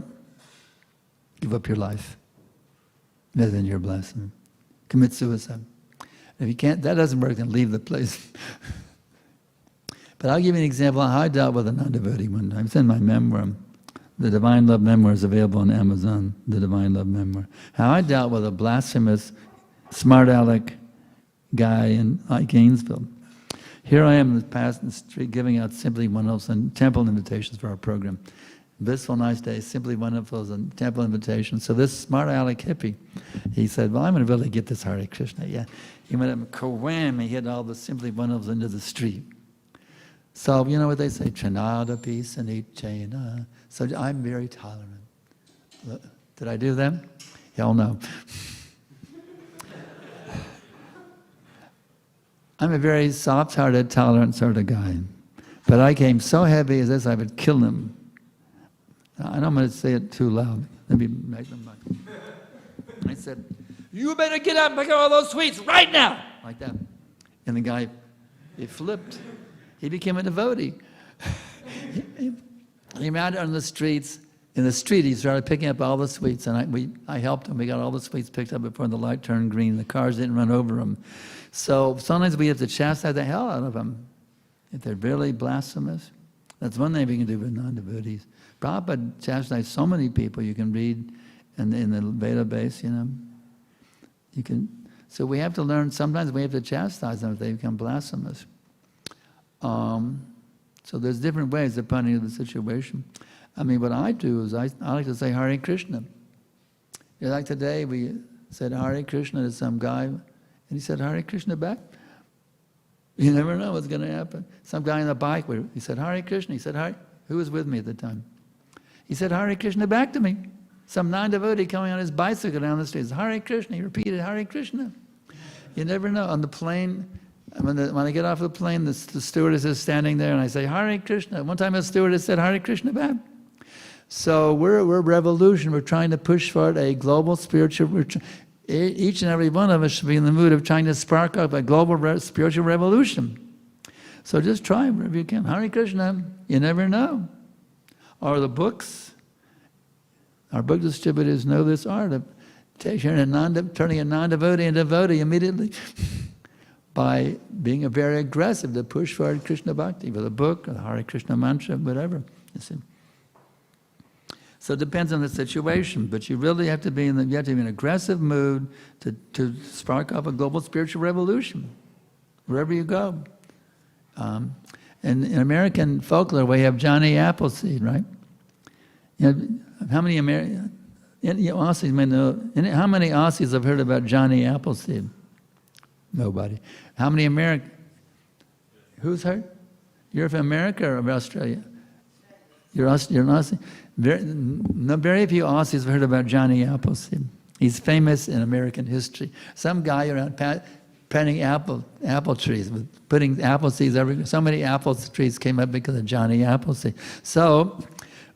give up your life. Then you're blasphemy. Commit suicide. If you can't, that doesn't work, then leave the place. But I'll give you an example of how I dealt with a non-devotee one time. It's in my memoir. The Divine Love Memoir is available on Amazon, the Divine Love Memoir. How I dealt with a blasphemous, smart aleck guy in Gainesville. Here I am in the street giving out simply one-offs and temple invitations for our program. Blissful, nice day, simply one-offs and temple invitations. So this smart aleck hippie, he said, well, I'm going to really get this Hare Krishna. Yeah. He went up and ka-wham, he hit all the simply one-offs into the street. So, you know what they say? Chanada peace and Chena. So I'm very tolerant. Did I do that? Hell no. I'm a very soft-hearted, tolerant sort of guy. But I came so heavy as this, I would kill him. I don't want to say it too loud. Let me make them like. I said, you better get up and pick up all those sweets right now! Like that. And the guy, he flipped. He became a devotee. He ran out on the streets. In the street, he started picking up all the sweets, and I helped him. We got all the sweets picked up before the light turned green. The cars didn't run over him. So sometimes we have to chastise the hell out of them. If they're really blasphemous, that's one thing we can do with non-devotees. Prabhupada chastised so many people. You can read in the Veda base, you know. You can. So we have to learn. Sometimes we have to chastise them if they become blasphemous. So there's different ways depending on the situation. I mean, what I do is I like to say Hare Krishna. Like today, we said Hare Krishna to some guy, and he said Hare Krishna back. You never know what's going to happen. Some guy on the bike, he said Hare Krishna. He said Hare. Who was with me at the time? He said Hare Krishna back to me. Some non-devotee coming on his bicycle down the street. Hare Krishna. He repeated Hare Krishna. You never know. On the plane, when I get off the plane, the stewardess is standing there, and I say Hare Krishna. One time a stewardess said Hare Krishna back. So we're a revolution. We're trying to push forward a global spiritual. Each and every one of us should be in the mood of trying to spark up a global spiritual revolution. So just try wherever you can. Hare Krishna. You never know. Or the books. Our book distributors know this art of turning a non-devotee into a devotee immediately by being very aggressive to push forward Krishna Bhakti with a book, or the Hare Krishna mantra, whatever. You see. So it depends on the situation, but you really have to be in an aggressive mood to spark off a global spiritual revolution wherever you go. In American folklore, we have Johnny Appleseed, right? You know, how many Aussies may know? How many Aussies have heard about Johnny Appleseed? Nobody. How many Americans? Who's heard? You're from America or Australia? You're an Aussie? Very few Aussies have heard about Johnny Appleseed. He's famous in American history. Some guy around planting apple trees, putting apple seeds everywhere. So many apple trees came up because of Johnny Appleseed. So,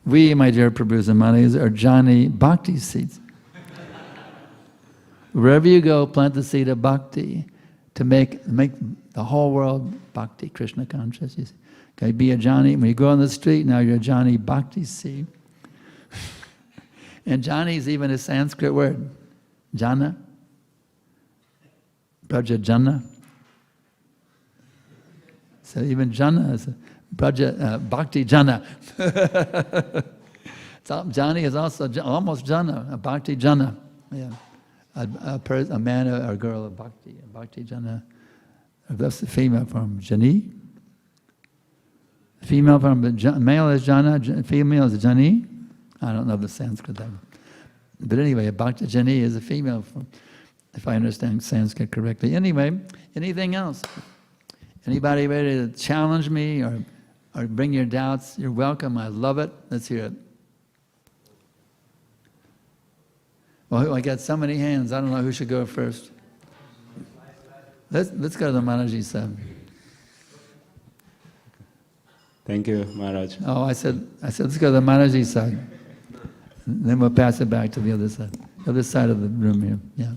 we, my dear Prabhus and Manis, are Johnny Bhakti seeds. Wherever you go, plant the seed of Bhakti to make the whole world Bhakti, Krishna conscious. You see. Okay, be a Johnny. When you go on the street, now you're a Johnny Bhakti seed. And Johnny is even a Sanskrit word. Jana. Praja Jana. So even Jana is a Praja, Bhakti Jana. So Johnny is also almost Jana, a Bhakti Jana. Yeah. A man or a girl of Bhakti, a Bhakti Jana. That's the female form. Jani. Female form, male is Jana, female is Jani. I don't know the Sanskrit. But anyway, a Bhakti Jani is a female form, if I understand Sanskrit correctly. Anyway, anything else? Anybody ready to challenge me or bring your doubts? You're welcome. I love it. Let's hear it. Well, I got so many hands. I don't know who should go first. Let's go to the Manaji side. Thank you, Maharaj. Oh, I said, let's go to the Manaji side. Then we'll pass it back to the other side of the room here. Yeah.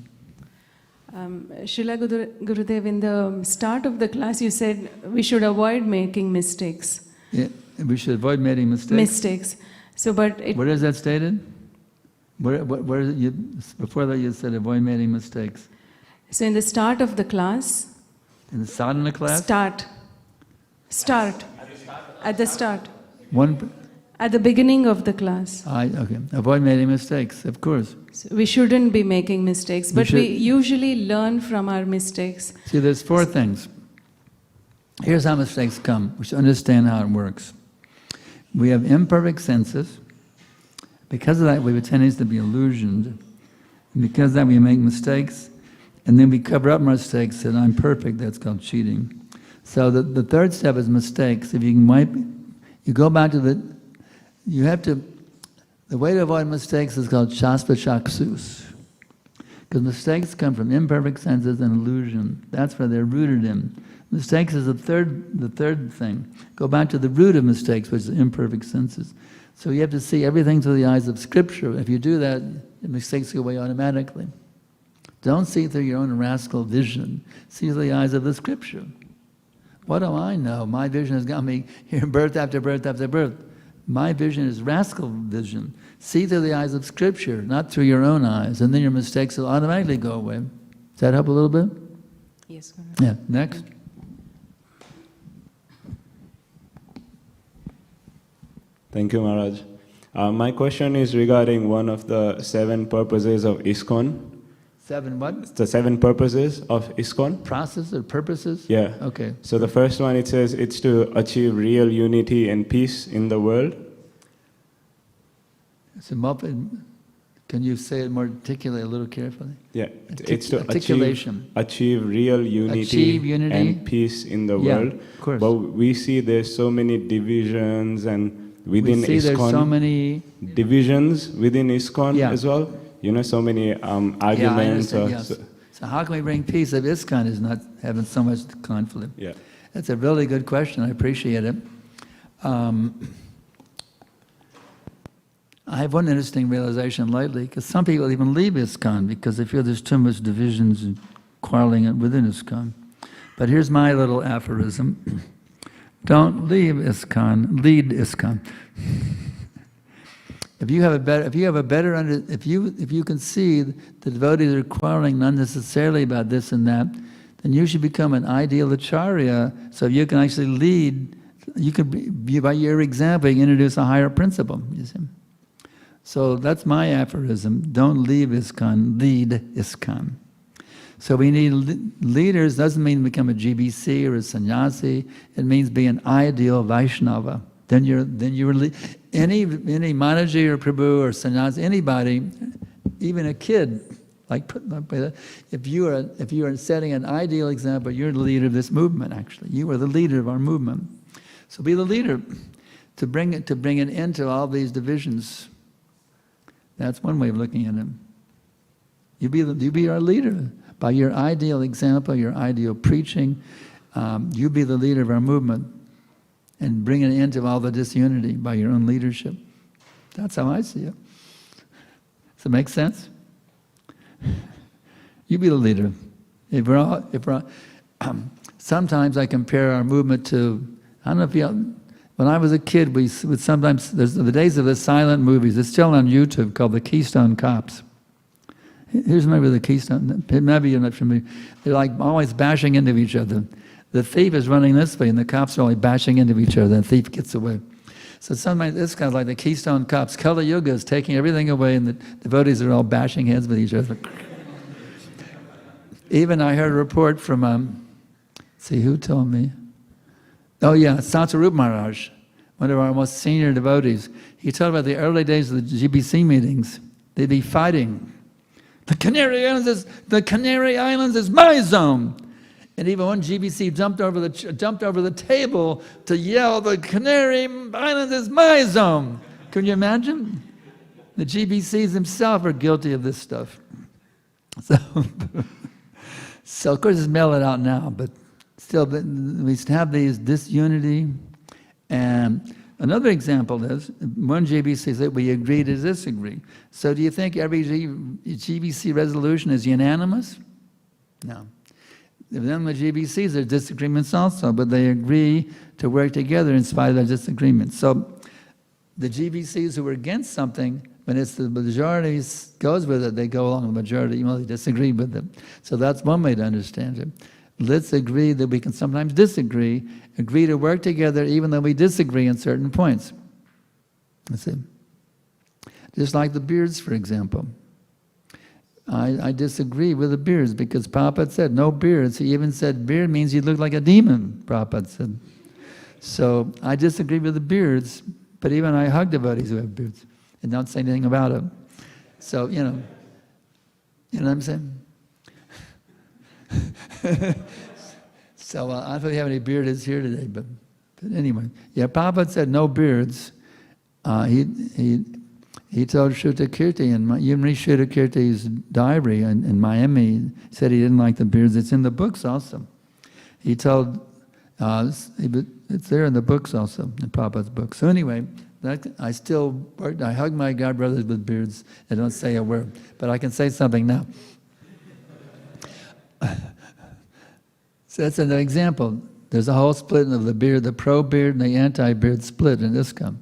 Srila Gurudev, in the start of the class, you said we should avoid making mistakes. Yeah, we should avoid making mistakes. Mistakes. So, but where is that stated? Where is it? Before that, you said avoid making mistakes. So, in the start of the class. In the sadhana class. Start. At the start. At the beginning of the class. Okay. Avoid making mistakes, of course. So we shouldn't be making mistakes, but we usually learn from our mistakes. See, there's four things. Here's how mistakes come. We should understand how it works. We have imperfect senses. Because of that, we have a tendency to be illusioned. And because of that, we make mistakes. And then we cover up mistakes and I'm perfect. That's called cheating. So the third step is mistakes. If you can you go back to the way to avoid mistakes is called shastra chaksus. Because mistakes come from imperfect senses and illusion. That's where they're rooted in. Mistakes is the third thing. Go back to the root of mistakes, which is imperfect senses. So you have to see everything through the eyes of Scripture. If you do that, the mistakes go away automatically. Don't see through your own rascal vision. See through the eyes of the Scripture. What do I know? My vision has got me here birth after birth after birth. My vision is rascal vision. See through the eyes of Scripture, not through your own eyes, and then your mistakes will automatically go away. Does that help a little bit? Yes. Yeah, next. Thank you, Maharaj. My question is regarding one of the 7 purposes of ISKCON. 7 what? The 7 purposes of ISKCON. Process or purposes? Yeah. Okay. So the first one, it says it's to achieve real unity and peace in the world. It's can you say it more articulate a little carefully? Yeah. It's to achieve real unity and peace in the world. Of course. But we see there's so many divisions and within ISKCON. There's so many divisions within ISKCON as well. You know, so many arguments. Yes. So how can we bring peace if ISKCON is not having so much conflict? Yeah. That's a really good question. I appreciate it. I have one interesting realization lately, because some people even leave ISKCON because they feel there's too much divisions and quarreling within ISKCON. But here's my little aphorism. Don't leave ISKCON, lead ISKCON. If you can see the devotees are quarreling not necessarily about this and that, then you should become an ideal acharya, so you can actually lead. You could be by your example, you can introduce a higher principle. You see? So that's my aphorism. Don't leave ISKCON, lead ISKCON. So we need leaders. Doesn't mean become a GBC or a sannyasi. It means be an ideal Vaishnava. Then you're any Mataji or Prabhu or sannyasi, anybody, even a kid, If you are setting an ideal example, you're the leader of this movement. Actually, you are the leader of our movement. So be the leader to bring an end to all these divisions. That's one way of looking at it. You be our leader by your ideal example, your ideal preaching. You be the leader of our movement, and bring an end to all the disunity by your own leadership. That's how I see it. Does it make sense? You be the leader. Sometimes I compare our movement to, I don't know if you, when I was a kid, we would sometimes, there's the days of the silent movies, it's still on YouTube, called the Keystone Cops. Here's maybe the Keystone, maybe you're not familiar. They're like always bashing into each other. The thief is running this way and the cops are only bashing into each other and the thief gets away. So sometimes it's kind of like the Keystone Cops. Kali Yuga is taking everything away and the devotees are all bashing heads with each other. Even I heard a report from, see who told me? Oh yeah, Sankarshan Maharaj, one of our most senior devotees. He told about the early days of the GBC meetings. They'd be fighting. The Canary Islands is my zone. And even one GBC jumped over the table to yell, "The Canary Islands is my zone." Can you imagine? The GBCs themselves are guilty of this stuff. So of course it's mellowed out now, but still we have this disunity. And another example is, one GBC said we agree to disagree. So do you think every GBC resolution is unanimous? No. Within the GBCs, there's disagreements also, but they agree to work together in spite of their disagreements. So the GBCs who are against something, when it's the majority goes with it, they go along with the majority, even though they disagree with it. So that's one way to understand it. Let's agree that we can sometimes disagree, agree to work together even though we disagree on certain points. That's it. Just like the beards, for example. I disagree with the beards because Prabhupada said no beards. He even said beard means you look like a demon, Prabhupada said. So I disagree with the beards, but even I hug devotees who have beards and don't say anything about it. So, you know what I'm saying? So I don't know if you have any beards here today, but anyway. Yeah, Prabhupada said no beards. He told Shrutakirti in Yimri Shrutakirti's diary in Miami, he said he didn't like the beards. It's in the books also. He told, it's there in the books also, in Prabhupada's books. So anyway, I hug my God brothers with beards. I don't say a word, but I can say something now. So that's an example. There's a whole split of the beard, the pro-beard and the anti-beard split in ISKCON.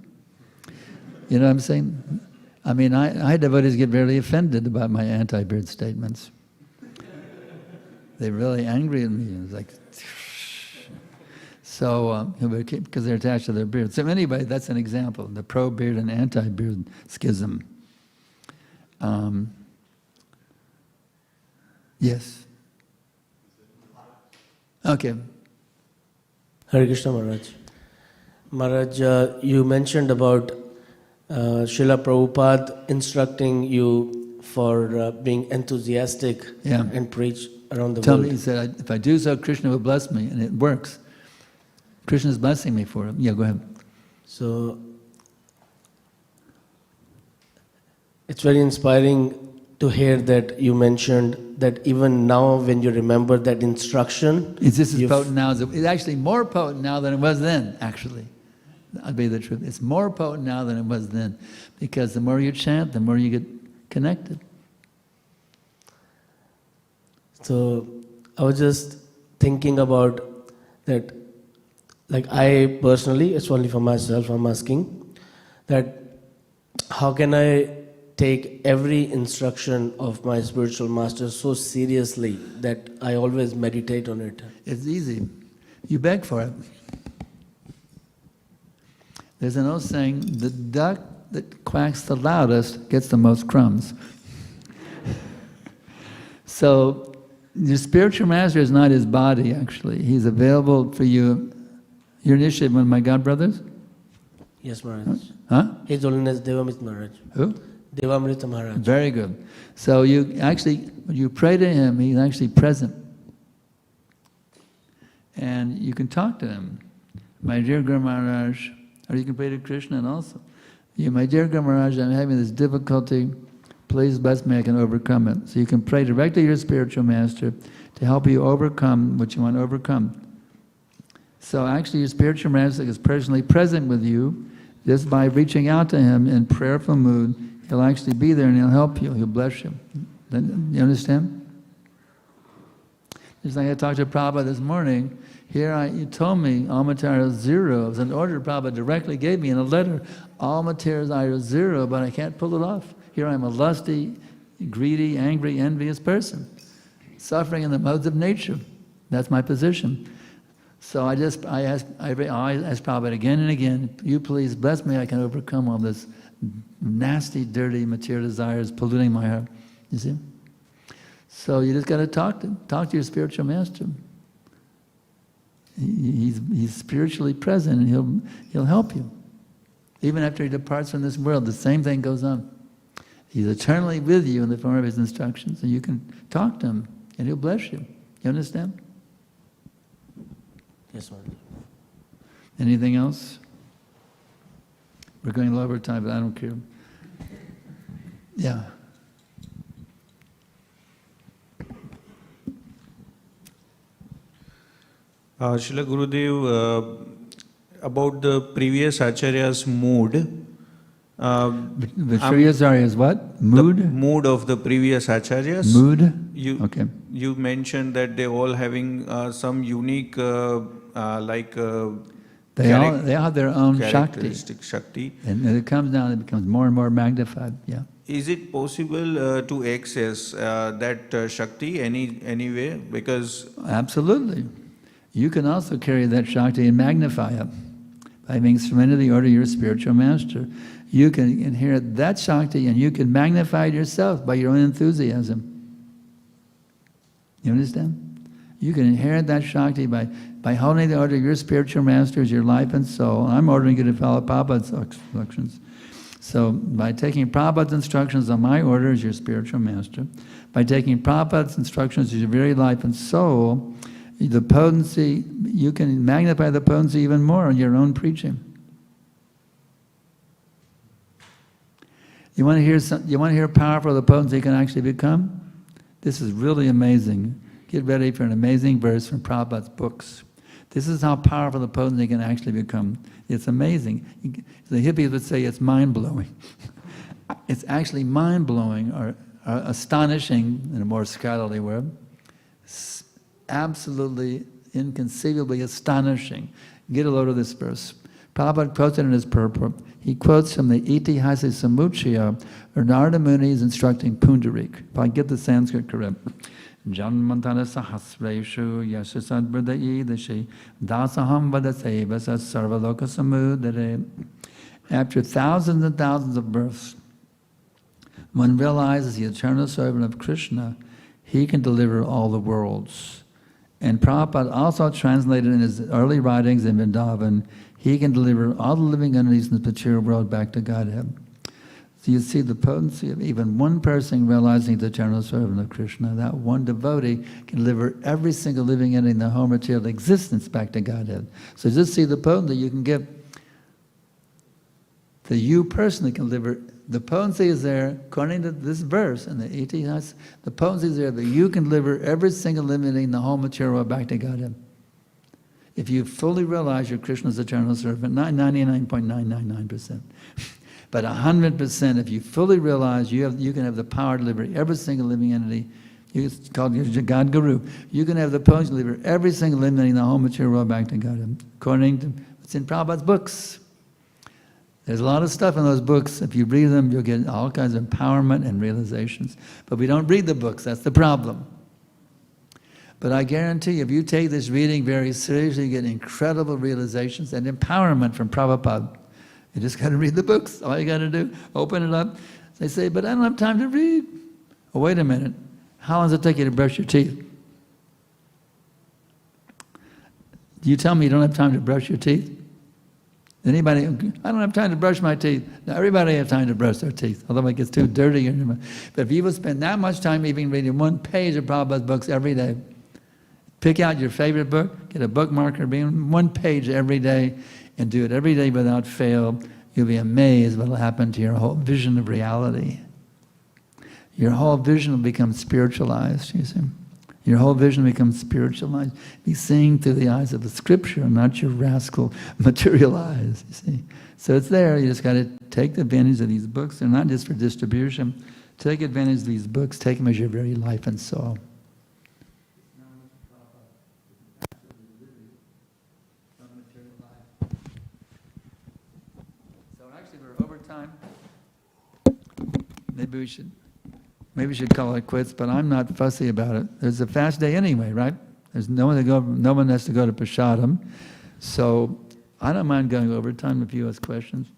You know what I'm saying? I mean, I had devotees get very offended about my anti-beard statements. They're really angry at me. It was like, so, because they're attached to their beard. So anyway, that's an example, the pro-beard and anti-beard schism. Yes. Okay. Hare Krishna Maharaj. Maharaj, you mentioned about Srila Prabhupada instructing you for being enthusiastic and preach around the world. He said, if I do so, Krishna will bless me, and it works. Krishna's blessing me for it. Yeah, go ahead. So, it's very inspiring to hear that you mentioned that even now when you remember that instruction... It's just as potent now. It's actually more potent now than it was then, actually. I'll be the truth. It's more potent now than it was then. Because the more you chant, the more you get connected. So, I was just thinking about that, like I personally, it's only for myself, I'm asking, that how can I take every instruction of my spiritual master so seriously that I always meditate on it? It's easy. You beg for it. There's an old saying, the duck that quacks the loudest gets the most crumbs. So, your spiritual master is not his body, actually. He's available for you. You're initiated one of my God brothers? Yes, Maharaj. Huh? His Holiness Devamit Maharaj. Who? Devamrita Maharaj. Very good. So you actually, when you pray to him, he's actually present. And you can talk to him. My dear Guru Maharaj, or you can pray to Krishna and also. My dear Guru Maharaj, I'm having this difficulty. Please bless me, I can overcome it. So you can pray directly to your spiritual master to help you overcome what you want to overcome. So actually your spiritual master is personally present with you. Just by reaching out to him in prayerful mood, he'll actually be there and he'll help you, he'll bless you. You understand? Just like I talked to Prabhupada this morning, you told me all material is zero. It was an order Prabhupada directly gave me in a letter. All materials are zero, but I can't pull it off. Here I am a lusty, greedy, angry, envious person, suffering in the modes of nature. That's my position. So I asked Prabhupada again and again, you please bless me, I can overcome all this nasty, dirty material desires polluting my heart. You see? So you just got to talk to your spiritual master. He's spiritually present and he'll help you. Even after he departs from this world, the same thing goes on. He's eternally with you in the form of his instructions, and you can talk to him and he'll bless you. You understand? Yes, Maharaj. Anything else? We're going low over time, but I don't care. Yeah. Srila Gurudev, about the previous Acharya's mood. The Sri-Acharya's what? Mood? The mood of the previous Acharyas. Mood? Okay. You mentioned that they all having some unique They have their own Shakti. And it comes down, it becomes more and more magnified. Yeah. Is it possible to access that Shakti any way? Because absolutely. You can also carry that Shakti and magnify it by being surrendered to the order of your spiritual master. You can inherit that Shakti and you can magnify it yourself by your own enthusiasm. You understand? You can inherit that Shakti by holding the order of your spiritual master as your life and soul. I'm ordering you to follow Prabhupada's instructions. So by taking Prabhupada's instructions on my order as your spiritual master, by taking Prabhupada's instructions as your very life and soul, the potency, you can magnify the potency even more in your own preaching. You want to hear how powerful the potency can actually become? This is really amazing. Get ready for an amazing verse from Prabhupada's books. This is how powerful the potency can actually become. It's amazing. The hippies would say it's mind-blowing. It's actually mind-blowing or astonishing in a more scholarly word. Absolutely, inconceivably astonishing. Get a load of this verse. Prabhupada quotes it in his purport. He quotes from the Itihasa Samuchaya, or Narada Muni is instructing Pundarik. If I get the Sanskrit correct. Janmantara sahasreshu yasasad bradayidashi dasaham vadasevasa sarvaloka samudare. After thousands and thousands of births, one realizes the eternal servant of Krishna, he can deliver all the worlds. And Prabhupada also translated in his early writings in Vrindavan, he can deliver all the living entities in the material world back to Godhead. So you see the potency of even one person realizing the eternal servant of Krishna. That one devotee can deliver every single living entity in the whole material existence back to Godhead. So just see the potency you can get. The you personally can deliver. The potency is there, according to this verse in the Itihas, the potency is there that you can deliver every single living entity in the whole material world back to Godhead. If you fully realize you're Krishna's eternal servant, not 99.999%. But 100%, if you fully realize you can have the power to deliver every single living entity, it's called God Guru. You can have the power to deliver every single living entity in the whole material world back to God, according to what's in Prabhupada's books. There's a lot of stuff in those books. If you read them, you'll get all kinds of empowerment and realizations. But we don't read the books, that's the problem. But I guarantee you, if you take this reading very seriously, you get incredible realizations and empowerment from Prabhupada. You just got to read the books. All you got to do, open it up. They say, but I don't have time to read. Oh, wait a minute. How long does it take you to brush your teeth? Do you tell me you don't have time to brush your teeth? Anybody, I don't have time to brush my teeth. Now, everybody has time to brush their teeth, although it gets too dirty. But if you would spend that much time even reading one page of Prabhupada's books every day, pick out your favorite book, get a bookmarker, read one page every day, and do it every day without fail, you'll be amazed what will happen to your whole vision of reality. Your whole vision will become spiritualized, you see. Your whole vision becomes spiritualized. Be seeing through the eyes of the scripture, not your rascal material eyes, you see. So it's there, you just got to take advantage of these books. They're not just for distribution. Take advantage of these books, take them as your very life and soul. So actually we're over time. Maybe we should call it quits, but I'm not fussy about it. There's a fast day anyway, right? There's no one has to go to Prasadam. So I don't mind going over time if you ask questions.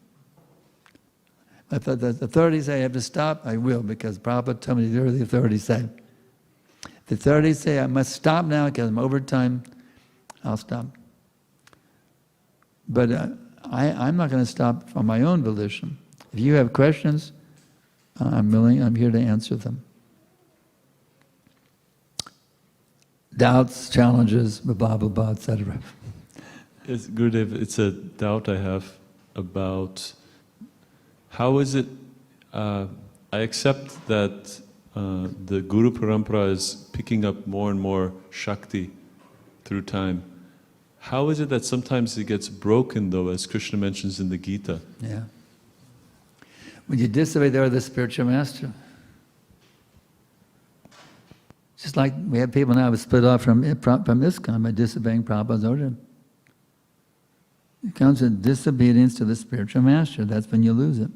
If the authorities say I have to stop, I will, because Prabhupada told me to do what the authorities say. If the authorities say I must stop now because I'm over time, I'll stop. But I'm not going to stop on my own volition. If you have questions, I'm here to answer them. Doubts, challenges, blah, blah, blah, etc. Yes, Gurudev, it's a doubt I have about how is it, I accept that the Guru Parampara is picking up more and more Shakti through time. How is it that sometimes it gets broken though, as Krishna mentions in the Gita? Yeah. When you disobey the order of the spiritual master. Just like we have people now who split off from ISKCON by disobeying Prabhupada's order. It comes with disobedience to the spiritual master. That's when you lose it.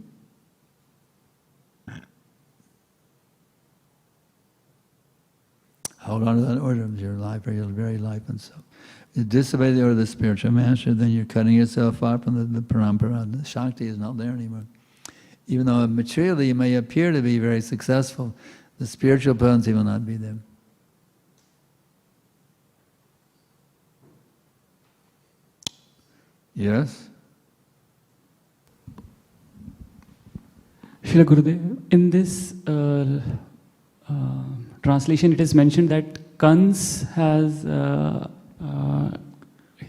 Hold on to that order of your life, or your very life and soul. You disobey the order of the spiritual master, then you're cutting yourself off from the parampara. The Shakti is not there anymore. Even though materially you may appear to be very successful, the spiritual potency will not be there. Yes? Srila Gurudev, in this translation it is mentioned that Kans has,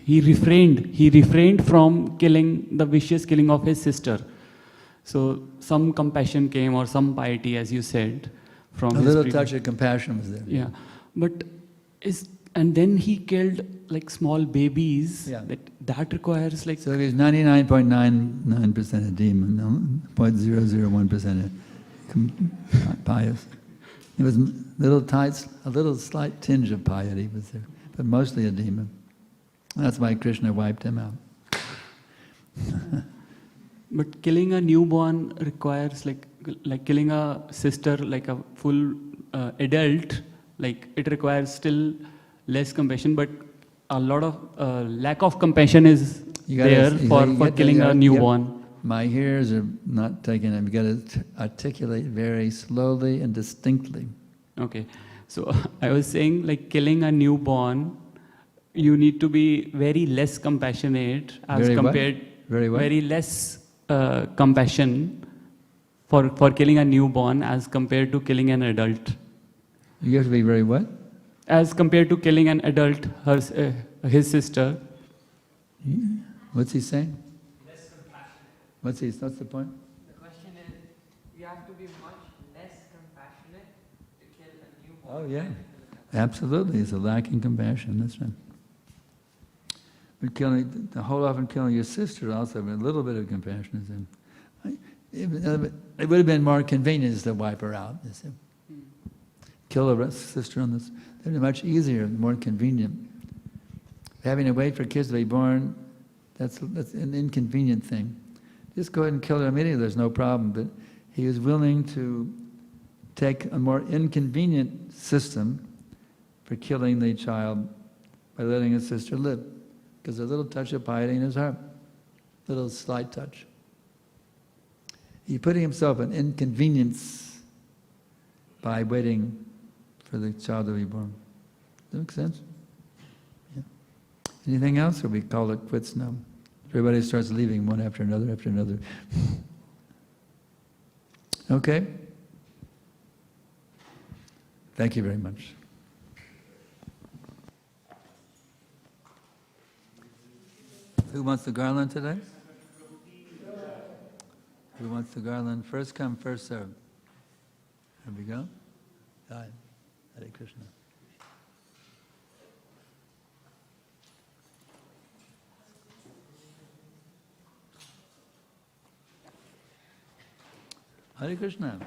he refrained from killing, the vicious killing of his sister. So some compassion came, or some piety, as you said, from a his little touch of compassion was there. Yeah, but and then he killed like small babies. Yeah. That requires like. So he's 99.99% a demon, no? 0.001% pious. It was a little slight tinge of piety was there, but mostly a demon. That's why Krishna wiped him out. But killing a newborn requires like killing a sister, like a full adult, like it requires still less compassion, but a lot of lack of compassion is there for killing a newborn. My ears are not taking it. You got to articulate very slowly and distinctly. Okay, so I was saying like killing a newborn, you need to be very less compassionate as compared, very less compassion for killing a newborn as compared to killing an adult. You have to be very what? As compared to killing an adult, his sister. What's he saying? Less compassionate. What's the point? The question is, you have to be much less compassionate to kill a newborn. Oh yeah, absolutely. It's a lack in compassion. That's right. But often killing your sister also, a little bit of compassion is in. It would have been more convenient to wipe her out. You see. Kill a sister on this. They're much easier, more convenient. Having to wait for kids to be born, that's an inconvenient thing. Just go ahead and kill her immediately, there's no problem. But he was willing to take a more inconvenient system for killing the child by letting his sister live. Because a little touch of piety in his heart, a little slight touch. He's putting himself in inconvenience by waiting for the child to be born. Does that make sense? Yeah. Anything else, or we call it quits now? Everybody starts leaving one after another after another. Okay. Thank you very much. Who wants the garland today? Who wants the garland? First come, first serve. There we go. Hare Krishna. Hare Krishna.